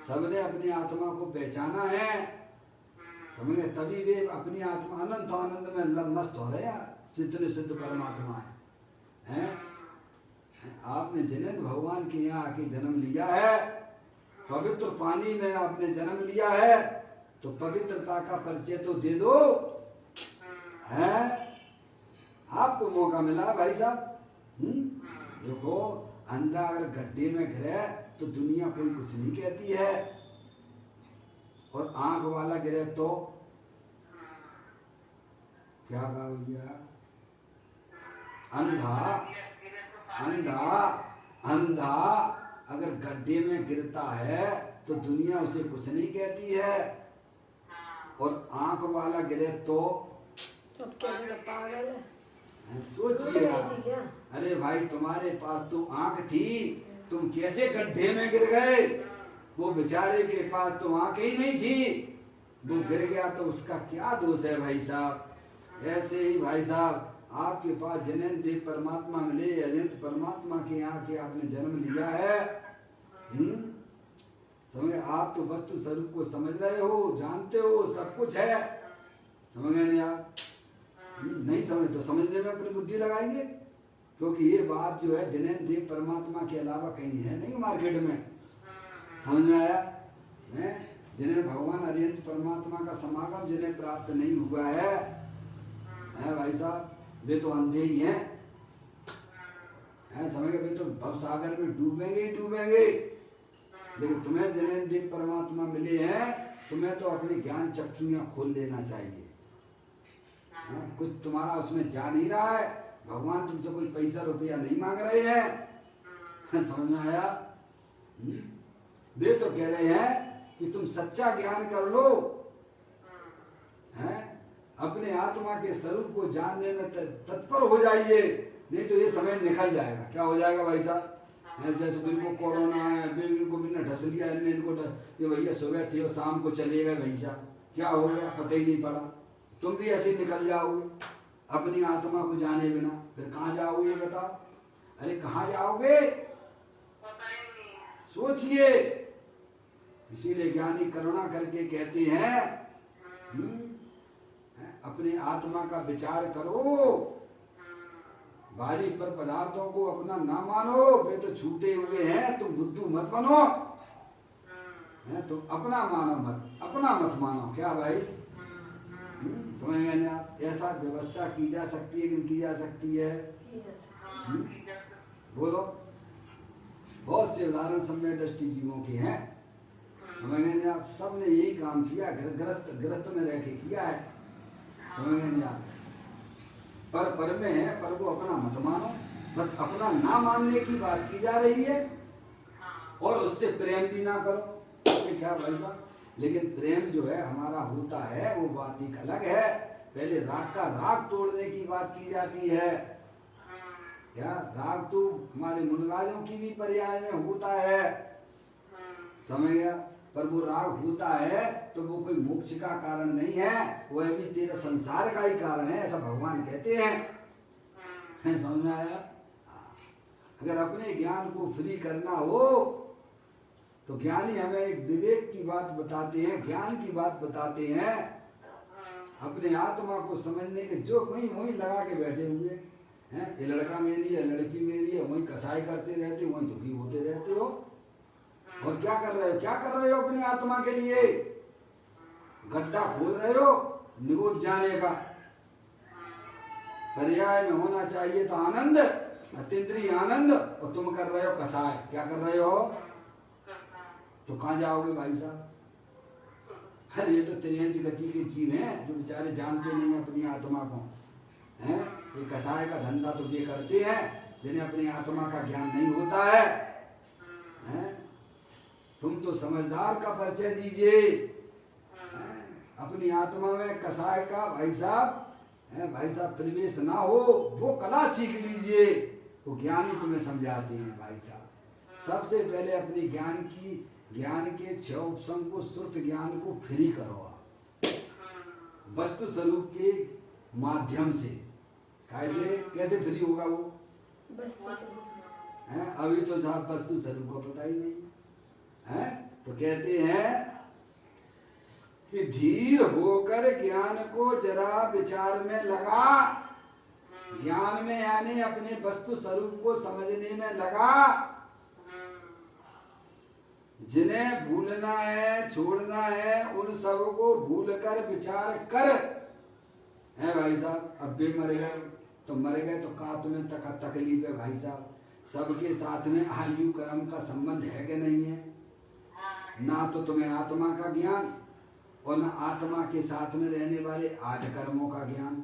सबने अपनी आत्मा को पहचाना है। समझ गए? तभी वे अपनी आत्मा अनंत आनंद में मस्त हो रहे हैं। जितने सिद्ध परमात्मा है। आपने जिन्हें भगवान के यहाँ आके जन्म लिया है, पवित्र पानी में आपने जन्म लिया है तो पवित्रता का परिचय तो दे दो है। आपको मौका मिला भाई साहब। देखो अंधा अगर गड्ढे में गिरे तो दुनिया कोई कुछ नहीं कहती है और आंख वाला गिरे तो क्या कहा भैया? अंधा अगर गड्ढे में गिरता है तो दुनिया उसे कुछ नहीं कहती है और आंख वाला गिरे तो सब कहेंगे पागल सोचिएगा। टूट गई थी क्या? अरे भाई तुम्हारे पास तो आंख थी, तुम कैसे गड्ढे में गिर गए? वो बेचारे के पास तो आंख ही नहीं थी, वो गिर गया तो उसका क्या दोष है भाई साहब। ऐसे ही भाई साहब आपके पास जन्म देव परमात्मा मिले, अनंत परमात्मा के यहाँ के आपने जन्म लिया है। समझ, आप तो वस्तु स्वरूप को समझ रहे हो, जानते हो, सब कुछ है। समझ गए नहीं आप? नहीं समझ तो समझने में अपनी बुद्धि लगाएंगे, क्योंकि ये बात जो है जन्म देव परमात्मा के अलावा कहीं है नहीं मार्केट में। समझ में आया? जिन्हें भगवान अरिहंत परमात्मा का समागम जिन्हें प्राप्त नहीं हुआ है भाई साहब, वे तो अंधे ही हैं। समझ गए? वे तो भव सागर में डूबेंगे ही डूबेंगे। लेकिन तुम्हें जिन्हें देव परमात्मा मिले हैं, तुम्हें तो अपने ज्ञान चक्षुयां खोल लेना चाहिए। कुछ तुम्हारा उसमें जा नहीं रहा है। भगवान तुमसे कोई पैसा रुपया नहीं मांग रहे हैं। समझ में आया? वे तो कह रहे हैं कि तुम सच्चा ज्ञान कर लो, हैं? अपने आत्मा के स्वरूप को जानने में तत्पर हो जाइए, नहीं तो ये समय निकल जाएगा। क्या हो जाएगा भाई साहब? जैसे इनको कोरोना है, इनको बिना ढस लिया, इनको ये भैया सुबह थे और शाम को चले गए भाई साहब, क्या हो गया पता ही नहीं पड़ा। तुम भी ऐसे निकल जाओगे अपनी आत्मा को जाने बिना, फिर कहाँ जाओगे ये बताओ? अरे कहाँ जाओगे सोचिए। इसीलिए ज्ञानी करुणा करके कहते हैं अपनी आत्मा का विचार करो, बाहरी पर पदार्थों को अपना ना मानो, वे तो छूटे हुए हैं, तुम बुद्धू मत बनो। तुम अपना मानो मत, अपना मत मानो। क्या भाई? समझ गए ना आप? ऐसा व्यवस्था की जा सकती है कि की जा सकती है? बोलो। बहुत से उदाहरण समय दृष्टि जीवों के हैं। समझ गए आप? सबने यही काम किया, ग्रस्त में रह के किया है। समझ गए आप? पर में है, पर को अपना मत मानो। बस अपना ना मानने की बात की जा रही है और उससे प्रेम भी ना करो। क्या भाई साहब? लेकिन प्रेम जो है हमारा होता है वो बात ही अलग है। पहले राग का राग तोड़ने की बात की जाती है। क्या राग तो हमारे मुनराजों की भी पर्याय में होता है। समझ गया? पर वो राग होता है तो वो कोई मोक्ष का कारण नहीं है, वो भी तेरे संसार का ही कारण है, ऐसा भगवान कहते हैं। समझ में आया? अगर अपने ज्ञान को फ्री करना हो तो ज्ञानी हमें एक विवेक की बात बताते हैं, ज्ञान की बात बताते हैं। अपने आत्मा को समझने के जो वहीं लगा के बैठे हुए हैं। ये लड़का मेरी है, लड़की मेरी है, वहीं कसाई करते रहते हो, वहीं दुखी होते रहते हो। और क्या कर रहे हो? क्या कर रहे हो अपनी आत्मा के लिए? गड्ढा खोद रहे हो निगोद जाने का। पर्याय में होना चाहिए तो आनंद, अतीन्द्रिय आनंद, और तुम कर रहे हो कसाय। क्या कर रहे हो? तो कहाँ जाओगे भाई साहब? अरे ये तो त्रियंच गति के जीव हैं जो बेचारे जानते नहीं अपनी आत्मा को, हैं? ये कसाय का धंधा तो ये करते हैं जिन्हें अपनी आत्मा का ज्ञान नहीं होता है, हैं? तुम तो समझदार का परिचय दीजिए। अपनी आत्मा में कसाय का भाई साहब प्रवेश ना हो, वो कला सीख लीजिए। वो ज्ञानी तुम्हें समझाते हैं भाई साहब। सबसे पहले अपनी ज्ञान के 6 उपसम को, श्रुत ज्ञान को फ्री करो आप वस्तु स्वरूप के माध्यम से। कैसे फ्री होगा वो? अभी तो साहब वस्तु स्वरूप को पता ही नहीं है। तो कहते हैं कि धीर होकर ज्ञान को जरा विचार में लगा, ज्ञान में यानी अपने वस्तु स्वरूप को समझने में लगा। जिन्हें भूलना है, छोड़ना है, उन सब को भूल कर विचार कर। है भाई साहब? अब भी मर गए तो मर गए, तो कहा तुम्हें तकलीफ है भाई साहब? सबके साथ में आयु कर्म का संबंध है कि नहीं है? ना तो तुम्हें आत्मा का ज्ञान और ना आत्मा के साथ में रहने वाले 8 कर्मों का ज्ञान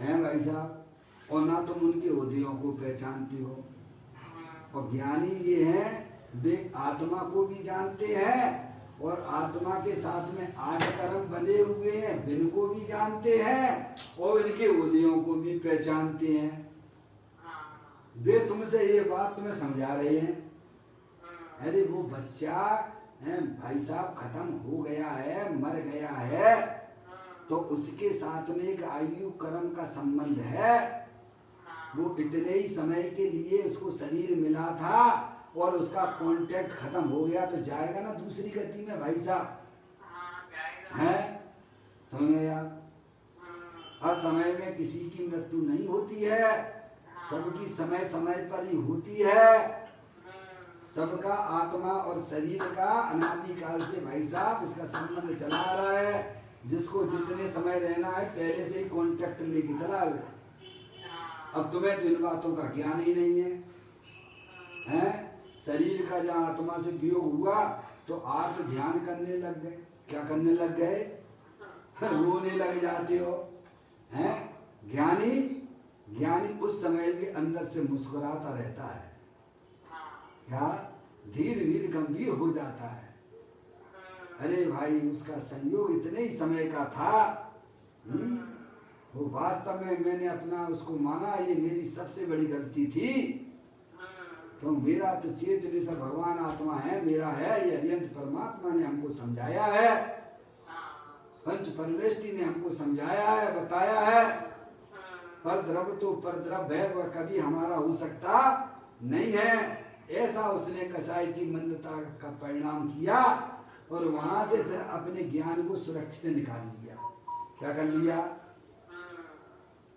है भाई साहब, और ना तुम उनके उदयों को पहचानती हो। और ज्ञानी ये हैं, वे आत्मा को भी जानते हैं और आत्मा के साथ में 8 कर्म बंधे हुए हैं, इनको भी जानते हैं। और इनके उदयों को भी पहचानते हैं। वे तुमसे ये बात तुम्हें समझा रहे हैं, अरे वो बच्चा है भाई साहब खत्म हो गया है, मर गया है, तो उसके साथ में एक आयु कर्म का संबंध है। वो इतने ही समय के लिए उसको शरीर मिला था और उसका कांटेक्ट खत्म हो गया तो जाएगा ना दूसरी गति में भाई साहब, है समझ में यार। हर समय में किसी की मृत्यु नहीं होती है, सबकी समय समय पर ही होती है। सबका आत्मा और शरीर का अनादिकाल से भाई साहब इसका संबंध चला आ रहा है। जिसको जितने समय रहना है पहले से ही कॉन्ट्रैक्ट लेके चला है। अब तुम्हें तो इन बातों का ज्ञान ही नहीं है, हैं? शरीर का जहाँ आत्मा से वियोग हुआ तो आर्त ध्यान करने लग गए। क्या करने लग गए? रोने लग जाते हो, हैं? ज्ञानी उस समय भी अंदर से मुस्कुराता रहता है, क्या धीर वीर गंभीर हो जाता है। अरे भाई उसका संयोग इतने ही समय का था। वो वास्तव में मैंने अपना उसको माना, ये मेरी सबसे बड़ी गलती थी। तो मेरा तो चेतन से भगवान आत्मा है, मेरा है, ये अरिहंत परमात्मा ने हमको समझाया है, पंच परमेष्टि ने हमको समझाया है, बताया है। पर द्रव्य तो पर द्रव्य है, वह कभी हमारा हो सकता नहीं है। ऐसा उसने कसाई की मंदता का परिणाम किया और वहां से फिर अपने ज्ञान को सुरक्षित निकाल लिया। क्या कर लिया?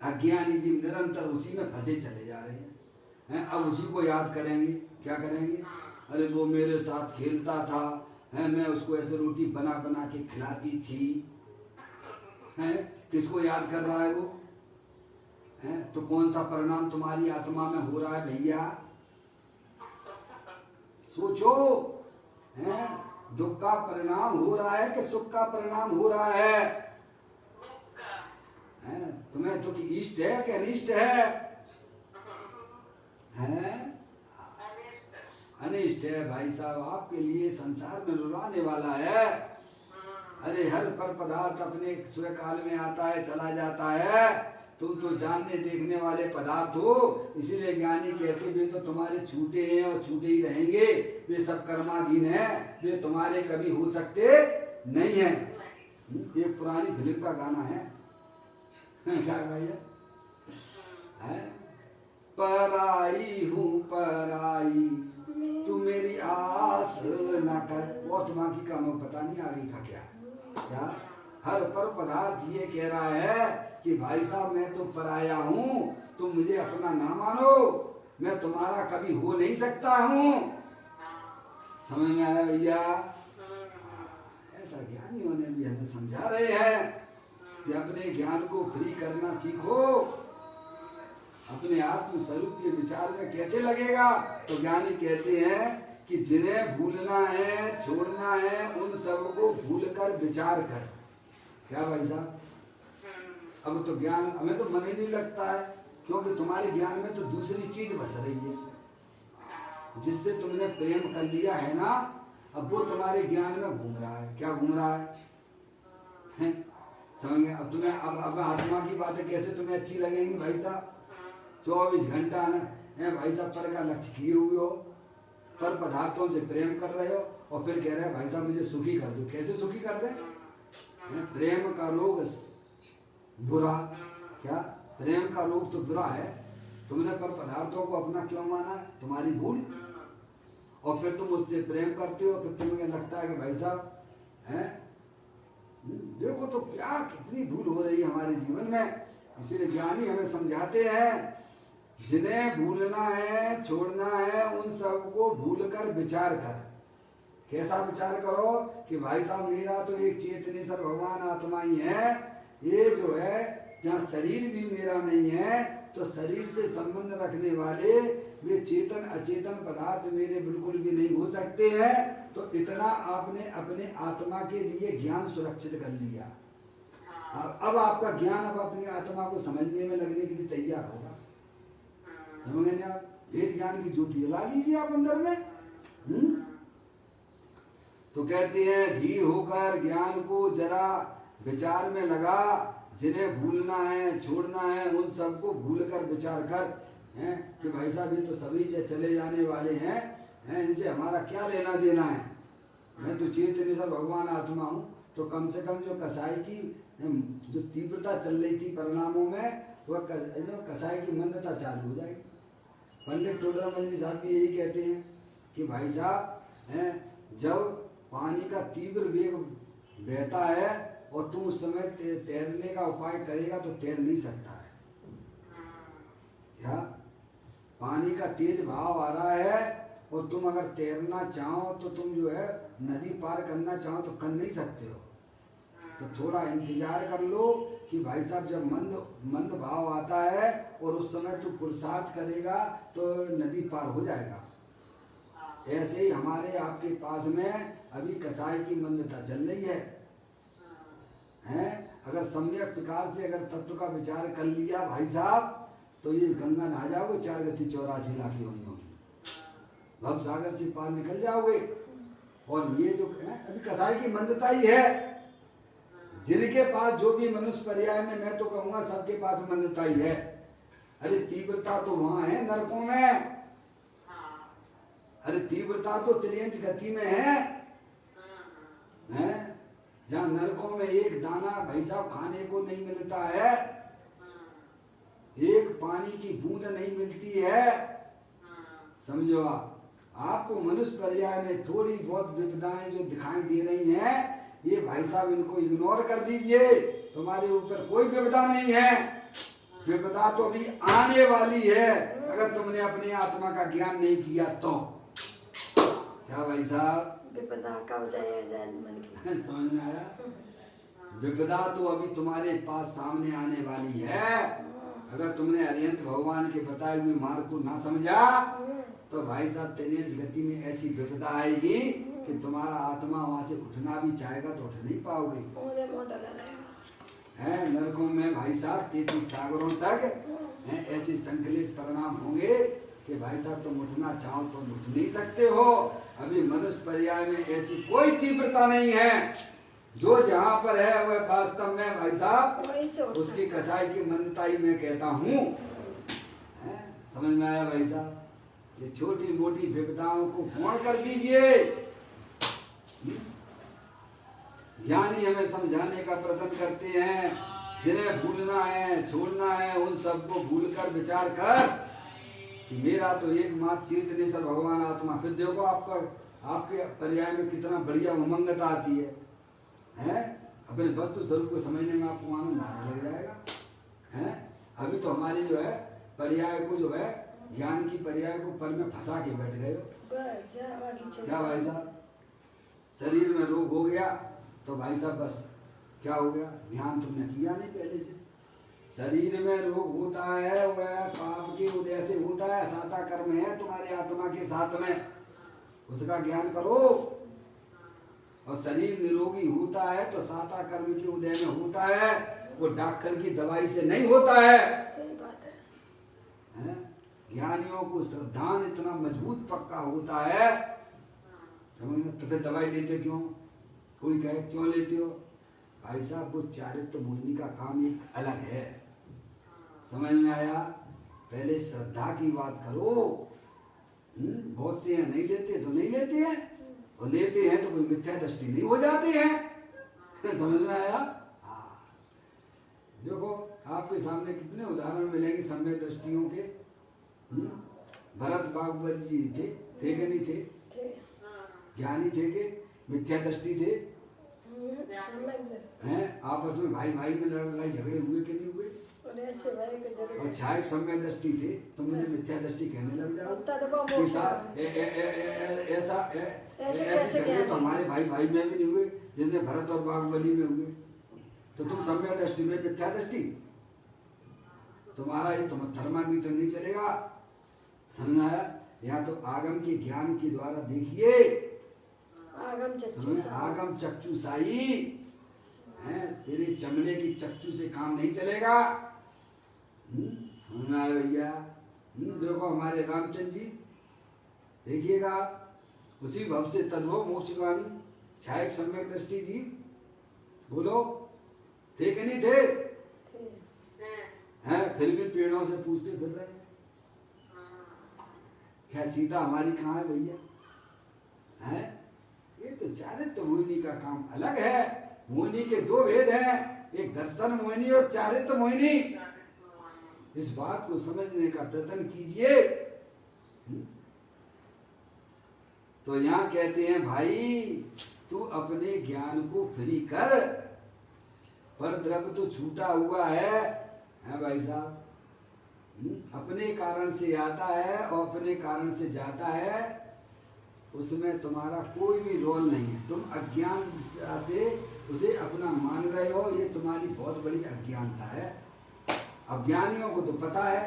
अज्ञानी जी निरंतर उसी में फंसे चले जा रहे हैं। अब उसी को याद करेंगे, क्या करेंगे? अरे वो मेरे साथ खेलता था, है, मैं उसको ऐसे रोटी बना बना के खिलाती थी, है? किसको याद कर रहा है वो? है? तो कौन सा परिणाम तुम्हारी आत्मा में हो रहा है भैया? सोचो, है? दुख का परिणाम हो रहा है कि सुख का परिणाम हो रहा है? तुम्हें दुख इष्ट है कि अनिष्ट है? अनिष्ट है भाई साहब, आपके लिए संसार में रुलाने वाला है। अरे हर पर पदार्थ अपने स्वयं काल में आता है, चला जाता है। तुम तो जानने देखने वाले पदार्थ हो, इसीलिए ज्ञानी कहते वे तो तुम्हारे छूटे हैं और छूटे ही रहेंगे। वे सब कर्माधीन हैं, वे तुम्हारे कभी हो सकते नहीं है। एक पुरानी फिल्म का गाना है, क्या भैया? पराई हूँ पराई, तू मेरी आस न कर। और तुम्हारी का मैं पता नहीं आ गई था क्या? हर पर पदार्थ ये कह रहा है कि भाई साहब मैं तो पराया हूँ, तुम मुझे अपना ना मानो, मैं तुम्हारा कभी हो नहीं सकता हूँ। समझ में आया भैया? ऐसा ज्ञानियों ने भी हमें समझा रहे हैं कि अपने ज्ञान को फ्री करना सीखो। अपने आत्म स्वरूप के विचार में कैसे लगेगा? तो ज्ञानी कहते हैं कि जिन्हें भूलना है, छोड़ना है, उन सबको भूलकर विचार कर। क्या भाई साहब? अब तो ज्ञान हमें तो मन ही नहीं लगता है, क्योंकि तुम्हारे ज्ञान में तो दूसरी चीज बस रही है। जिससे तुमने प्रेम कर लिया है ना, अब वो तुम्हारे ज्ञान में घूम रहा है। क्या घूम रहा है? समझ गए? अब तुम्हें अब आत्मा की बातें कैसे तुम्हें अच्छी लगेंगी भाई साहब? 24 घंटा ना है भाई साहब पर का लक्ष्य किए हुए हो, पर पदार्थों से प्रेम कर रहे हो और फिर कह रहे हैं भाई साहब मुझे सुखी कर दो। कैसे सुखी कर दे? प्रेम का रोग बुरा। क्या? प्रेम का रोग तो बुरा है। तुमने पर पदार्थों को अपना क्यों माना है? तुम्हारी भूल। और फिर तुम उससे प्रेम करते हो, फिर तुम्हें लगता है कि भाई साहब हैं, देखो तो क्या कितनी भूल हो रही है हमारे जीवन में। इसीलिए ज्ञानी हमें समझाते हैं जिन्हें भूलना है, छोड़ना है, उन सबको भूलकर विचार कर। कैसा विचार करो कि भाई साहब मेरा तो एक चेतनेश्वर भगवान आत्मा ही है। ये जो है जहाँ शरीर भी मेरा नहीं है, तो शरीर से संबंध रखने वाले वे चेतन अचेतन पदार्थ मेरे बिल्कुल भी नहीं हो सकते हैं। तो इतना आपने अपने आत्मा के लिए ज्ञान सुरक्षित कर लिया। अब आपका ज्ञान अब अपनी आत्मा को समझने में लगने के लिए तैयार होगा। समझ गए आप? वेद ज्ञान की ज्योति जला लीजिए आप अंदर में। तो कहते हैं धीर होकर ज्ञान को जरा विचार में लगा, जिन्हें भूलना है छोड़ना है उन सबको भूल कर विचार कर, हैं कि भाई साहब ये तो सभी चले जाने वाले हैं, इनसे हमारा क्या लेना देना है। मैं तो चेतन सर भगवान आत्मा हूँ, तो कम से कम जो कसाई की जो तीव्रता चल रही थी परिणामों में, वह कसाई की मंदता चालू हो जाएगी। पंडित टोडरमल जी साहब भी यही कहते हैं कि भाई साहब हैं, जब पानी का तीव्र वेग बहता है और तुम उस समय तैरने का उपाय करेगा तो तैर नहीं सकता है। क्या पानी का तेज भाव आ रहा है और तुम अगर तैरना चाहो तो तुम जो है नदी पार करना चाहो तो कर नहीं सकते हो। तो थोड़ा इंतजार कर लो कि भाई साहब जब मंद भाव आता है और उस समय तू पुरुषार्थ करेगा तो नदी पार हो जाएगा। ऐसे ही हमारे आपके पास में अभी कसाई की मंदता चल रही है, हैं? अगर सम्यक प्रकार से अगर तत्व का विचार कर लिया भाई साहब तो ये गंगा नहा जाओगे, 4 गति 84 लाख होनी होगी, भव सागर से पार निकल जाओगे। और ये जो अभी कसाई की मंदता ही है, जिनके पास जो भी मनुष्य पर्याय में, मैं तो कहूंगा सबके पास मंदता ही है। अरे तीव्रता तो वहां है नरकों में, अरे तीव्रता तो त्रियंच गति में है, जहाँ नरकों में एक दाना भाई साहब खाने को नहीं मिलता है, एक पानी की बूंद नहीं मिलती है। समझो आपको मनुष्य पर्याय में थोड़ी बहुत विपदाएं जो दिखाई दे रही हैं, ये भाई साहब इनको इग्नोर कर दीजिए, तुम्हारे ऊपर कोई विपदा नहीं है। विपदा तो अभी आने वाली है अगर तुमने अपनी आत्मा का ज्ञान नहीं किया तो। क्या भाई साहब विपदा कब जाए मन की समझ में आया? विपदा तो अभी तुम्हारे पास सामने आने वाली है। अगर तुमने अरिहंत भगवान के बताए हुए मार्ग को ना समझा तो भाई साहब त्रियंच गति में ऐसी विपदा आएगी कि तुम्हारा आत्मा वहां से उठना भी चाहेगा तो उठ नहीं पाओगे। है नरकों में भाई साहब 33 सागरों तक हैं, ऐसे संकलेश परिणाम होंगे कि भाई साहब तुम उठना चाहो तो उठ नहीं सकते हो। अभी मनुष्य पर्याय में ऐसी कोई तीव्रता नहीं है, जो जहाँ पर है वह वास्तव में भाई साहब उसकी कसाई की मंदता ही मैं कहता हूँ। समझ में आया भाई साहब? ये छोटी मोटी विपदाओं को गौण कर दीजिए। ज्ञानी हमें समझाने का प्रयत्न करते हैं, जिन्हें भूलना है छोड़ना है उन सबको भूलकर विचार कर कि मेरा तो एकमात्र चेतनेश्वर भगवान आत्मा। फिर देखो आपका आपके पर्याय में कितना बढ़िया उमंगता आती है, हैं? अपने वस्तु स्वरूप को समझने में आपको आनंद आने लग जाएगा, हैं? अभी तो हमारी जो है पर्याय को जो है ज्ञान की पर्याय को पर में फंसा के बैठ गए हो। क्या भाई साहब शरीर में रोग हो गया तो भाई साहब बस क्या हो गया, ध्यान तुमने किया नहीं पहले से। शरीर में रोग होता है वह पाप के उदय से होता है, साता कर्म है तुम्हारे आत्मा के साथ में, उसका ज्ञान करो। और शरीर निरोगी होता है तो साता कर्म के उदय में होता है, वो डॉक्टर की दवाई से नहीं होता है। सही बात है? ज्ञानियों को श्रद्धान इतना मजबूत पक्का होता है, समझ में? तो फिर दवाई लेते क्यों? कोई कहे क्यों लेते हो? भाई साहब वो चारित्र मोहिनी का काम एक अलग है। समझ में आया? पहले श्रद्धा की बात करो। बहुत से हैं नहीं लेते तो नहीं लेते हैं, और लेते हैं तो कोई मिथ्या दृष्टि नहीं हो जाते हैं। समझ में आया? हाँ देखो आपके सामने कितने उदाहरण मिलेंगे सम्य दृष्टियों के। भरत बाहुबली जी थे कि नहीं थे? ज्ञानी थे कि मिथ्या दृष्टि थे? हैं आपस में भाई भाई में लड़ाई झगड़े हुए कि नहीं हुए? और छायक सम्य दृष्टि थे, तुम मुझे मिथ्या दृष्टि कहने लग जाओ। ऐसे झगड़े तो हमारे भाई भाई में भी नहीं हुए जितने भरत और बाहुबली में हुए। तो तुम सम्य दृष्टि में मिथ्या दृष्टि, तुम्हारा ये थर्मामीटर नहीं चलेगा। समझ आया? यहाँ तो आगम के ज्ञान के द्वारा देखिए, आगम चक्षुषाई है, तेरे चमड़े की चक्षु से काम नहीं चलेगा। समझ में आया भैया? देखो हमारे रामचंद्र जी देखिएगा, उसी भव से तद्भव मोक्षगामी छायक सम्यक दृष्टि जी। बोलो थे कि नहीं थे? थे। हैं, फिर भी पेड़ों से पूछते फिर रहे हैं, क्या सीता हमारी कहाँ है भैया? हैं, ये तो चारित्र मोहिनी का काम अलग है। मोहिनी के दो भेद हैं, एक दर्शन मोहिनी और चारित्र मोहिनी। इस बात को समझने का प्रयत्न कीजिए। तो यहाँ कहते हैं भाई तू अपने ज्ञान को फ्री कर, पर द्रव्य तो छूटा हुआ है भाई साहब। अपने कारण से आता है और अपने कारण से जाता है, उसमें तुम्हारा कोई भी रोल नहीं है। तुम अज्ञान से उसे अपना मान रहे हो, ये तुम्हारी बहुत बड़ी अज्ञानता है। अज्ञानियों को तो पता है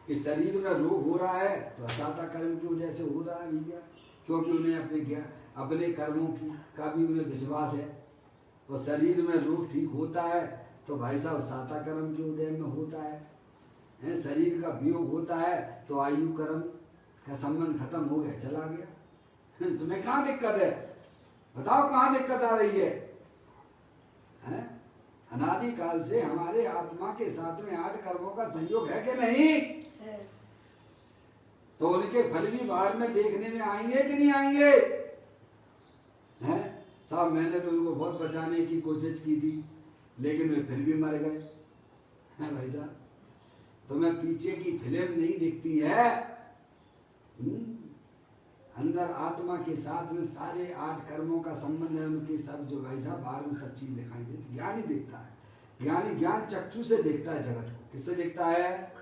कि शरीर में रोग हो रहा है तो असाता कर्म की वजह से हो रहा है भैया, क्योंकि उन्हें अपने कर्मों का भी उन्हें विश्वास है। और शरीर में रोग ठीक होता है तो भाई साहब साता कर्म के उदय में होता है। शरीर का वियोग होता है तो आयु कर्म का संबंध खत्म हो गया, चला गया। इसमें कहाँ दिक्कत है? बताओ कहाँ दिक्कत आ रही है? अनादि काल से हमारे आत्मा के साथ में 8 कर्मों का संयोग है कि नहीं है? तो उनके फल भी बाहर में देखने में आएंगे कि नहीं आएंगे? हैं साहब, मैंने तो उनको बहुत बचाने की कोशिश की थी लेकिन वे फिर भी मर गए। हैं भाई साहब, तुम्हें पीछे की फिल्म नहीं दिखती है? अंदर आत्मा के साथ में सारे 8 कर्मों का संबंध है उनके सब, जो भाई साहब बाहर में सब चीज दिखाई देती। ज्ञानी देखता है, ज्ञानी ज्ञान चक्षु से देखता है जगत को। किससे देखता है?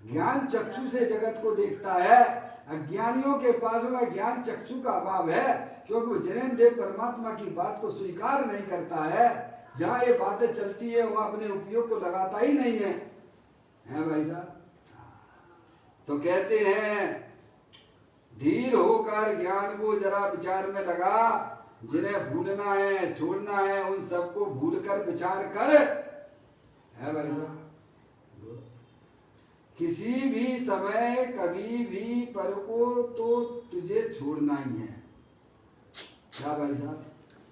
ज्ञान चक्षु से जगत को देखता है। अज्ञानियों के पास में ज्ञान चक्षु का अभाव है, क्योंकि वो जिनेन्द्र देव परमात्मा की बात को स्वीकार नहीं करता है। जहाँ ये बातें चलती है वहाँ अपने उपयोग को लगाता ही नहीं है। हैं भाई साहब, तो कहते हैं धीर होकर ज्ञान को जरा विचार में लगा। जिन्हें भूलना है छोड़ना है उन सबको भूलकर विचार कर। है भाई साहब, किसी भी समय कभी भी पर को तो तुझे छोड़ना ही है। क्या भाई साहब?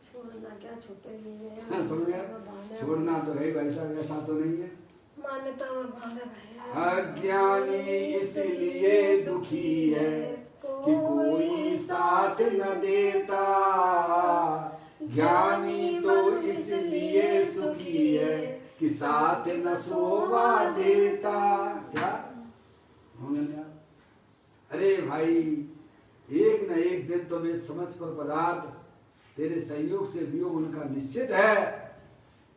छोड़ना क्या छूटेगी? छोड़ना तो है भाई साहब, ऐसा तो नहीं है। मान्यता में बांधे भैया। अज्ञानी इसलिए दुखी है कि कोई साथ न देता, ज्ञानी तो इसलिए सुखी है कि साथ न शोभा देता। क्या? अरे भाई, एक न एक दिन तो मेरे समझ पर पदार्थ तेरे संयोग से वियोग उनका निश्चित है।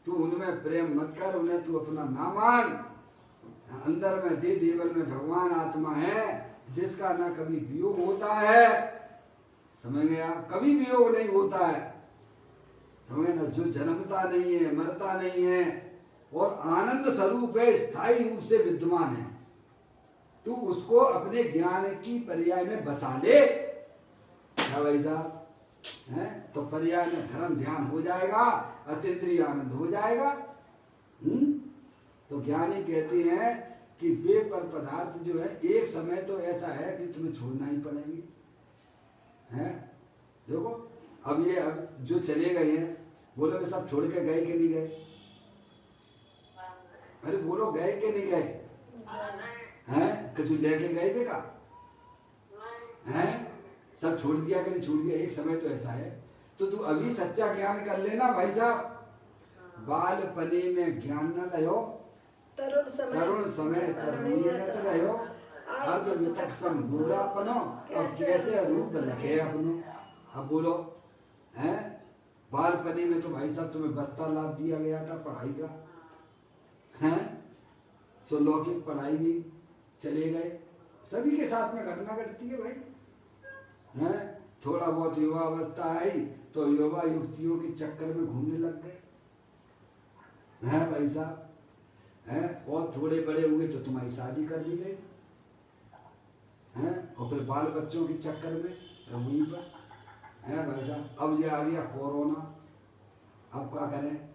तू उनमें प्रेम मत कर, उन्हें तू अपना ना मान। अंदर में दे देवल में भगवान आत्मा है जिसका ना कभी वियोग होता है। समझ गए आप? कभी वियोग नहीं होता है। समझ गए ना? जो जन्मता नहीं है, मरता नहीं है और आनंद स्वरूप है, स्थायी रूप से विद्यमान है। तू उसको अपने ज्ञान की पर्याय में बसा ले। क्या भाई साहब? है तो पर्याय में धर्म ध्यान हो जाएगा, अतीन्द्रिय आनंद हो जाएगा। तो ज्ञानी कहते हैं कि वे पर पदार्थ जो है एक समय तो ऐसा है कि तुम्हें छोड़ना ही पड़ेंगे। हैं देखो, अब ये अब जो चले गए हैं, बोलो वे सब छोड़ के गए कि नहीं गए? अरे बोलो, गए कि नहीं गए? हैं कुछ लेके गए थे का? हैं सब छोड़ दिया कि नहीं छोड़ दिया? एक समय तो ऐसा है। तो तू अभी सच्चा ज्ञान कर लेना भाई साहब। बालपने में ज्ञान न लयो, तरुण समय तरुणीयत रहो, अर्ध वितक सम बूढ़ापनो, अब कैसे रूप लगे अपनो। अब बोलो, हैं बालपने में तो भाई साहब तुम्हें बस्ता लाभ दिया गया था पढ़ाई का, हैं सो लौकिक पढ़ाई में चले गए। सभी के साथ में घटना घटती है भाई। हैं थोड़ा बहुत युवा अवस्था आई तो युवा युवतियों के चक्कर में घूमने लग गए। हैं भाई साहब, हैं और थोड़े बड़े हुए तो तुम्हारी शादी कर दी गई। हैं और फिर बाल बच्चों के चक्कर में वहीं पर। हैं भाई साहब, अब ये आ गया कोरोना, अब क्या करें?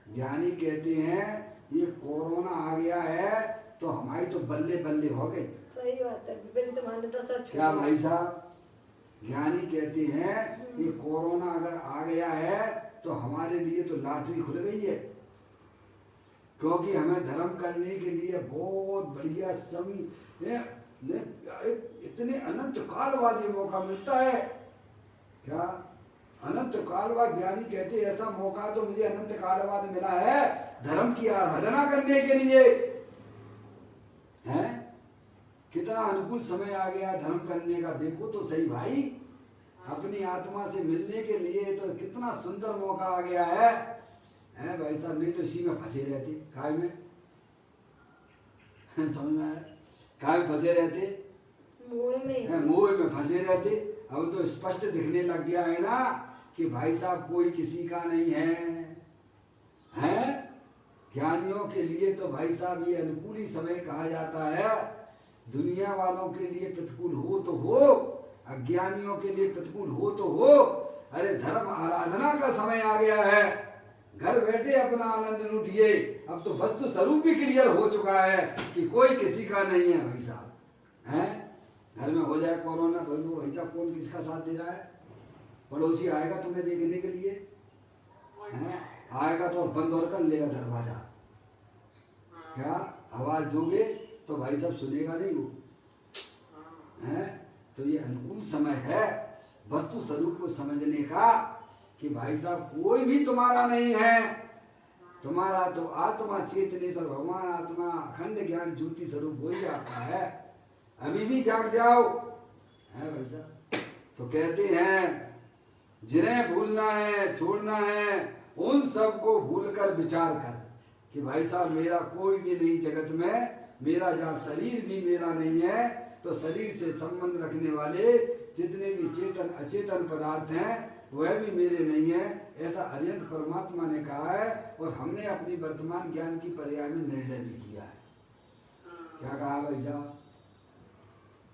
ज्ञानी कहते हैं ये कोरोना आ गया है तो हमारी तो बल्ले बल्ले हो गई। सही बात है, विपरीत मान्यता सब। क्या भाई साहब? ज्ञानी कहते हैं ये कोरोना अगर आ गया है तो हमारे लिए तो लॉटरी खुल गई है, क्योंकि हमें धर्म करने के लिए बहुत बढ़िया समय इतने अनंत काल बाद ये मौका मिलता है। क्या अनंत काल बाद ज्ञानी कहते ऐसा मौका तो मुझे अनंत काल बाद मिला है धर्म की आराधना करने के लिए। हैं कितना अनुकूल समय आ गया धर्म करने का, देखो तो सही भाई, अपनी आत्मा से मिलने के लिए तो कितना सुंदर मौका आ गया है। हैं भाई साहब, नहीं तो इसी में फंसे रहते, काय में समझ में आया, काय में फंसे रहते, मोह में फंसे रहते। अब तो स्पष्ट दिखने लग गया है ना कि भाई साहब कोई किसी का नहीं है। हैं ज्ञानियों के लिए तो भाई साहब ये अनुकूल ही समय कहा जाता है। दुनिया वालों के लिए प्रतिकूल हो तो हो, अज्ञानियों के लिए प्रतिकूल हो तो हो। अरे धर्म आराधना का समय आ गया है, घर बैठे अपना आनंद लूटिए। अब तो वस्तु स्वरूप भी क्लियर हो चुका है कि कोई किसी का नहीं है भाई साहब। हैं घर में हो जाए कोरोना, भाई साहब कौन किसका साथ दे रहा है? पड़ोसी आएगा तुम्हें देखने के लिए, हैं आएगा तो बंद और कर लेगा दरवाजा। क्या आवाज दोगे तो भाई साहब सुनेगा नहीं वो। हैं तो ये अनुकूल समय है वस्तु स्वरूप को समझने का कि भाई साहब कोई भी तुम्हारा नहीं है। तुम्हारा तो आत्मा चेतनेश्वर भगवान आत्मा अखंड ज्ञान ज्योति स्वरूप हो ही जाता है। अभी भी जाग जाओ। है भाई साहब तो कहते हैं जिन्हें भूलना है छोड़ना है उन सबको भूलकर विचार कर कि भाई साहब मेरा कोई भी नहीं जगत में, मेरा जहाँ शरीर भी मेरा नहीं है, तो शरीर से संबंध रखने वाले जितने भी चेतन अचेतन पदार्थ हैं वह भी मेरे नहीं है, ऐसा अरिहंत परमात्मा ने कहा है। और हमने अपनी वर्तमान ज्ञान की पर्याय में निर्णय भी किया है। क्या कहा भाई साहब?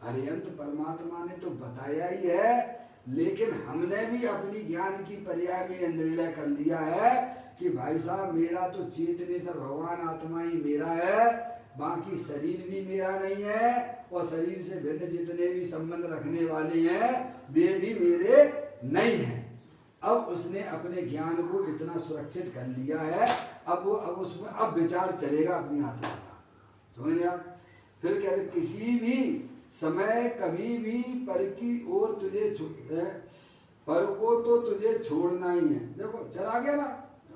अरिहंत परमात्मा ने तो बताया ही है, लेकिन हमने भी अपनी ज्ञान की पर्याय में निर्णय कर लिया है कि भाई साहब मेरा तो चेतनेश्वर भगवान आत्मा ही मेरा है, बाकी शरीर भी मेरा नहीं है, और शरीर से भिन्न जितने भी संबंध रखने वाले हैं वे भी मेरे नहीं हैं। अब उसने अपने ज्ञान को इतना सुरक्षित कर लिया है, अब उसमें अब विचार चलेगा अपनी आत्मा का। समझ रहे आप? फिर कहते किसी भी समय कभी भी पर की ओर तुझे पर को तो तुझे छोड़ना ही है। देखो चला गया ना,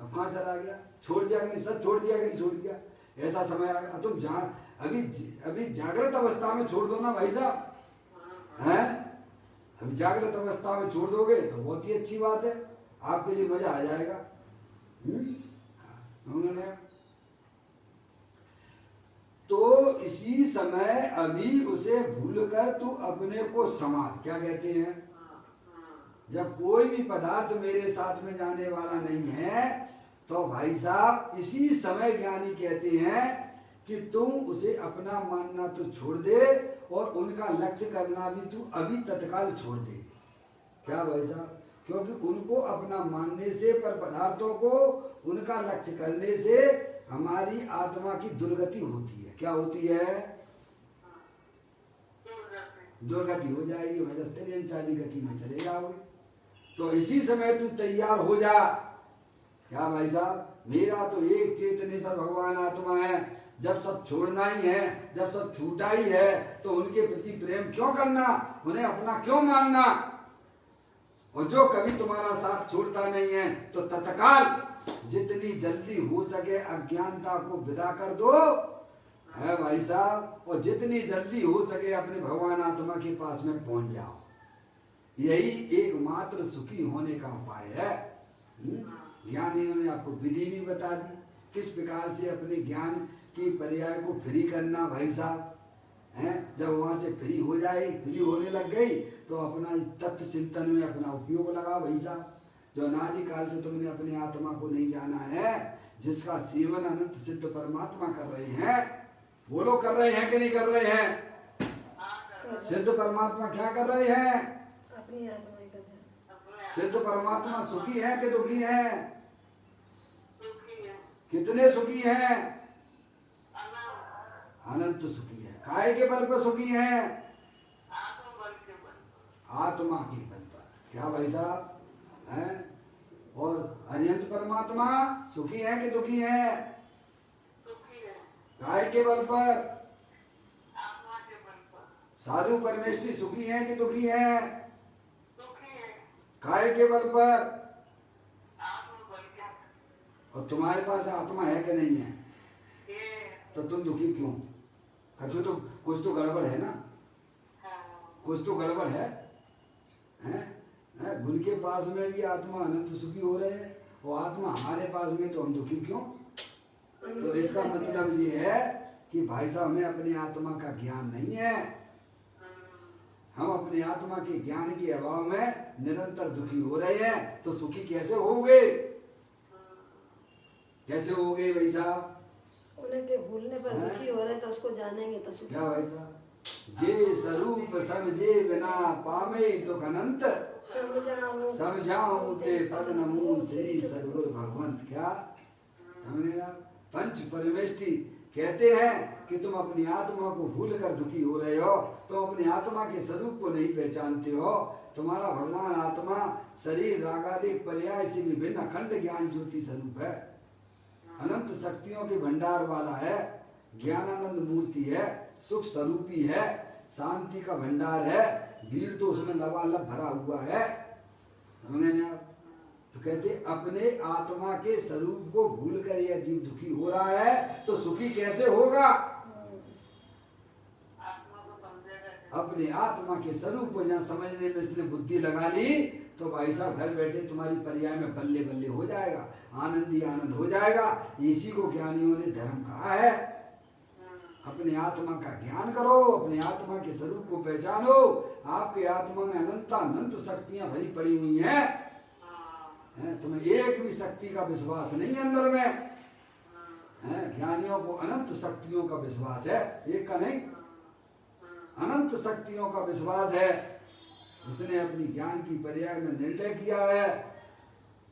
अब कहाँ चला गया? छोड़ दिया कि नहीं? सब छोड़ दिया कि नहीं छोड़ दिया? ऐसा समय आ गया। तुम अभी जागृत अवस्था में छोड़ दो ना भाई साहब, हैं? अभी जागृत अवस्था में छोड़ दोगे तो बहुत ही अच्छी बात है, आपके लिए मजा आ जाएगा। उन्होंने तो इसी समय अभी उसे भूलकर तू अपने को संभाल। क्या कहते हैं? जब कोई भी पदार्थ मेरे साथ में जाने वाला नहीं है तो भाई साहब इसी समय ज्ञानी कहते हैं कि तुम उसे अपना मानना तो छोड़ दे और उनका लक्ष्य करना भी तू अभी तत्काल छोड़ दे। क्या भाई साहब? क्योंकि उनको अपना मानने से, पर पदार्थों को उनका लक्ष्य करने से हमारी आत्मा की दुर्गति होती है। क्या होती है? दुर्गति हो जाएगी भाई साहब, तेरी अनचाली गति में चले जाओगे। तो इसी समय तू तैयार हो जा। क्या भाई साहब? मेरा तो एक चेतनेश्वर भगवान आत्मा है, जब सब छोड़ना ही है, जब सब छूटा ही है तो उनके प्रति प्रेम क्यों करना, उन्हें अपना क्यों मानना? और जो कभी तुम्हारा साथ छोड़ता नहीं है तो तत्काल जितनी जल्दी हो सके अज्ञानता को विदा कर दो, है भाई साहब, और जितनी जल्दी हो सके अपने भगवान आत्मा के पास में पहुंच जाओ। यही एकमात्र सुखी होने का उपाय है। ज्ञानियों ने आपको विधि भी बता दी किस प्रकार से अपने ज्ञान की पर्याय को फ्री करना। भाई साहब हैं, जब वहां से फ्री हो जाए, फ्री होने लग गई तो अपना तत्व चिंतन में अपना उपयोग लगा। भाई साहब जो अनादि काल से तुमने अपनी आत्मा को नहीं जाना है, जिसका सेवन अनंत सिद्ध परमात्मा कर रहे हैं, वो लोग कर रहे हैं कि नहीं कर रहे हैं? सिद्ध परमात्मा क्या कर रहे हैं? अपनी आत्मा ही कर रहे हैं। सिद्ध परमात्मा सुखी है कि दुखी है? कितने सुखी हैं? अनंत सुखी है। काय के बल पर सुखी हैं? आत्मा के बल पर। क्या भाई साहब हैं? और परमात्मा सुखी है कि दुखी है? काय के बल पर? साधु परमेष्ठी सुखी है कि दुखी है? काय के बल पर? और तुम्हारे पास आत्मा है कि नहीं है? तो तुम दुखी क्यों? कछु तो कुछ तो गड़बड़ है ना, कुछ तो गड़बड़ है, हैं? उनके पास में भी आत्मा अनंत सुखी हो रहे हैं और आत्मा हमारे पास में, तो हम दुखी क्यों? तो इसका मतलब ये है कि भाई साहब हमें अपनी आत्मा का ज्ञान नहीं है। हम अपनी आत्मा के ज्ञान के अभाव में निरंतर दुखी हो रहे हैं, तो सुखी कैसे होगे? कैसे होगे भाई साहब? उनके भूलने पर दुखी हो रहे तो उसको जानेंगे तो सुखी। क्या भाई साहब? जे स्वरूप समझे बिना पावे दुख अनंत, समझाऊं ते पद नमून श्री सदगुरु भगवंत। क्या समझे ना? पंच परमेष्ठी कहते हैं कि तुम अपनी आत्मा को भूल कर दुखी हो रहे हो, तुम अपनी आत्मा के स्वरूप को नहीं पहचानते हो। तुम्हारा भगवान आत्मा शरीर रागादिक पर्याय से भी भिन्न अखंड ज्ञान ज्योति स्वरूप है, अनंत शक्तियों के भंडार वाला है, ज्ञानानंद मूर्ति है, सुख स्वरूपी है, शांति का भंडार है, भीड़ तो उसमें लबालब भरा हुआ है। समझे ना? तो कहते अपने आत्मा के स्वरूप को भूल कर यह जीव दुखी हो रहा है, तो सुखी कैसे होगा? अपने आत्मा के स्वरूप को जहाँ समझने में इसने बुद्धि लगा ली, तो भाई साहब घर बैठे तुम्हारी पर्याय में बल्ले बल्ले हो जाएगा, आनंद ही आनंद हो जाएगा। इसी को ज्ञानियों ने धर्म कहा है। अपने आत्मा का ज्ञान करो, अपने आत्मा के स्वरूप को पहचानो। आपके आत्मा में अनंत शक्तियां भरी पड़ी हुई हैं। तुम्हें एक भी शक्ति का विश्वास नहीं है अंदर में। ज्ञानियों को अनंत शक्तियों का विश्वास है, एक का नहीं, अनंत शक्तियों का विश्वास है। उसने अपनी ज्ञान की पर्याय में निर्णय किया है,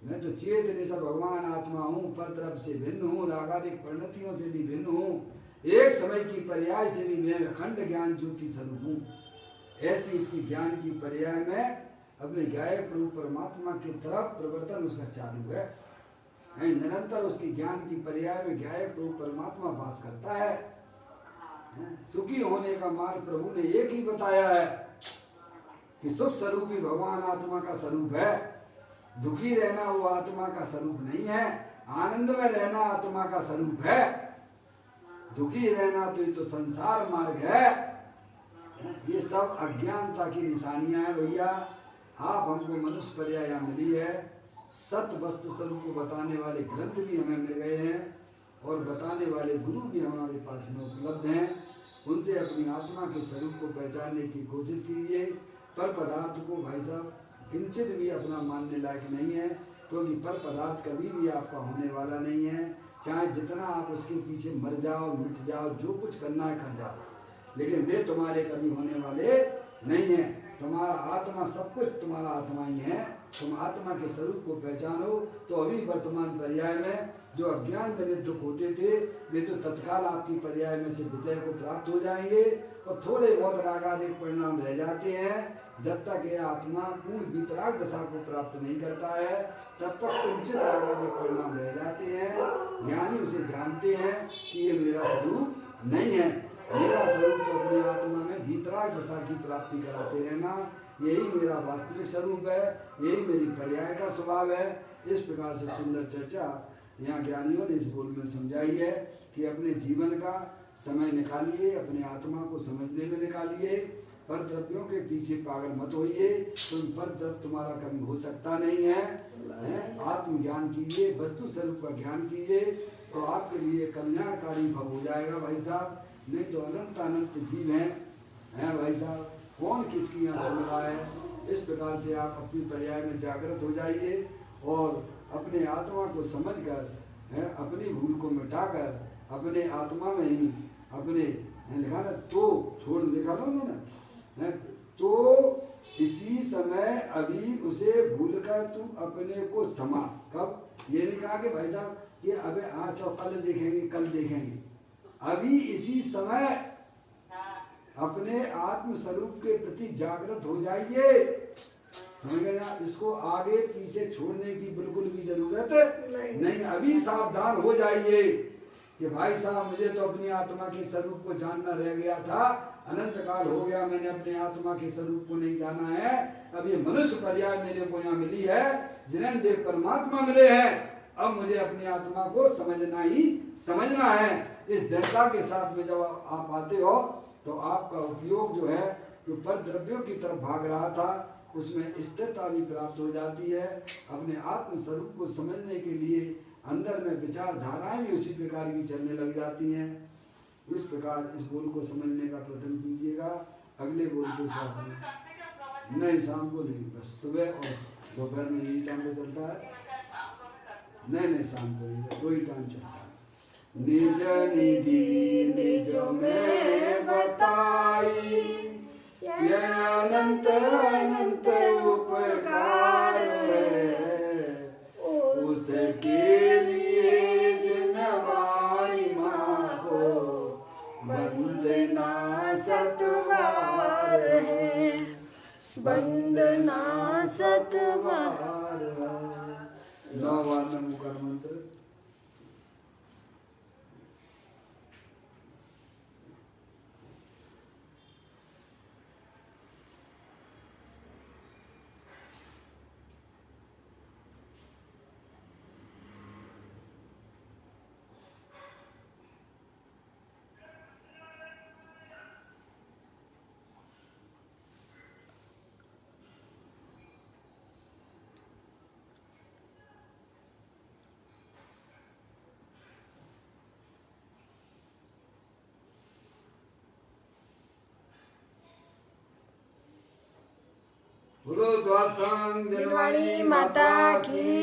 मैं तो चेतन सब भगवान आत्मा हूँ, पर तरफ से भिन्न हूँ, रागादिक परिणतियों से भी भिन्न हूँ, एक समय की पर्याय से भी मैं अखंड ज्ञान ज्योति स्वरूप हूँ। ऐसी उसकी ज्ञान की पर्याय में अपने गायक प्रभु परमात्मा की तरफ प्रवर्तन उसका चालू है। निरंतर उसकी ज्ञान की पर्याय में गायक प्रभु परमात्मा वास करता है। सुखी होने का मार्ग प्रभु ने एक ही बताया है कि सुख स्वरूपी भगवान आत्मा का स्वरूप है। दुखी रहना वो आत्मा का स्वरूप नहीं है, आनंद में रहना आत्मा का स्वरूप है। दुखी रहना तो ये तो संसार मार्ग है। ये सब अज्ञानता की निशानियां हैं भैया। आप हमको मनुष्य पर्याय मिली है, सत्य वस्तु स्वरूप को बताने वाले ग्रंथ भी हमें मिल गए हैं और बताने वाले गुरु भी हमारे पास में उपलब्ध हैं। उनसे अपनी आत्मा के स्वरूप को पहचानने की कोशिश कीजिए। पर पदार्थ को भाई साहब किंचित भी अपना मानने लायक नहीं है, क्योंकि पर पदार्थ कभी भी आपका होने वाला नहीं है। चाहे जितना आप उसके पीछे मर जाओ, मिट जाओ, जो कुछ करना है कर जाओ, लेकिन वे तुम्हारे कभी होने वाले नहीं है। तुम्हारा आत्मा सब कुछ तुम्हारा आत्मा ही है। तुम आत्मा के स्वरूप को पहचानो तो अभी वर्तमान पर्याय में जो अज्ञान जनित दुख होते थे वे तो तत्काल आपकी पर्याय में से विजय को प्राप्त हो जाएंगे और थोड़े बहुत रागादिक परिणाम रह जाते हैं। जब तक यह आत्मा पूर्ण वितराग दशा को प्राप्त नहीं करता है तब तक कुंचित रागादिक परिणाम रह जाते हैं। ज्ञानी उसे जानते हैं कि ये मेरा स्वरूप नहीं है। मेरा स्वरूप तो अपनी आत्मा में वितराग दशा की प्राप्ति कराते रहना, यही मेरा वास्तविक स्वरूप है, यही मेरी पर्याय का स्वभाव है। इस प्रकार से सुंदर चर्चा यहाँ ज्ञानियों ने इस बोल में समझाई है कि अपने जीवन का समय निकालिए, अपने आत्मा को समझने में निकालिए। पर द्रव्यों के पीछे पागल मत होइए, तुम पर द्रव्य तुम्हारा कभी हो सकता नहीं है। आत्मज्ञान कीजिए, वस्तु स्वरूप का ज्ञान कीजिए तो आपके लिए कल्याणकारी भव हो जाएगा भाई साहब। नहीं तो अनंत अनंत जीव हैं भाई साहब, कौन किसकी यहाँ सुन रहा है। इस प्रकार से आप अपनी पर्याय में जागृत हो जाइए और अपने आत्मा को समझकर अपनी भूल को मिटाकर अपने आत्मा में ही अपने लिखा ना तो छोड़ लिखा ना उन्होंने तो इसी समय अभी उसे भूलकर तू अपने को समा। कब? ये नहीं कहा कि भाई साहब कि अबे आज कल देखेंगे कल देखेंगे, अभी इसी समय अपने आत्म स्वरूप के प्रति जागृत हो जाइए। समझ गए ना? इसको आगे पीछे छोड़ने की बिल्कुल भी जरूरत नहीं, अभी सावधान हो जाइए कि भाई साहब मुझे तो अपनी आत्मा के स्वरूप को जानना रह गया था, अनंत काल हो गया मैंने अपने आत्मा के स्वरूप को नहीं जाना है। अब ये मनुष्य पर्याय मेरे को यहाँ मिली है, जिन्हें देव परमात्मा मिले हैं, अब मुझे अपनी आत्मा को समझना ही समझना है। इस दृढ़ता के साथ में जब आप आते हो तो आपका उपयोग जो है, जो पर द्रव्यों की तरफ भाग रहा था उसमें स्थिरता भी प्राप्त हो जाती है। अपने आत्म स्वरूप को समझने के लिए अंदर में विचारधाराएं भी उसी प्रकार की चलने लग जाती हैं। इस प्रकार इस बोल को समझने का प्रयत्न कीजिएगा। अगले बोल के साथ में नहीं, शाम को नहीं, बस सुबह और दोपहर में यही टाइम पे चलता है। नहीं, शाम को नहीं, दो ही टाइम चलता है। निज निधि निज में बताई, ये अनंत अनंत उपकार है, उसके लिए जिन वाणी माँ को वंदना सतबार है, वंदना सतबार। 9 बार नमो कर मंत्र। बोलो द्वादशांग दिलवाणी माता की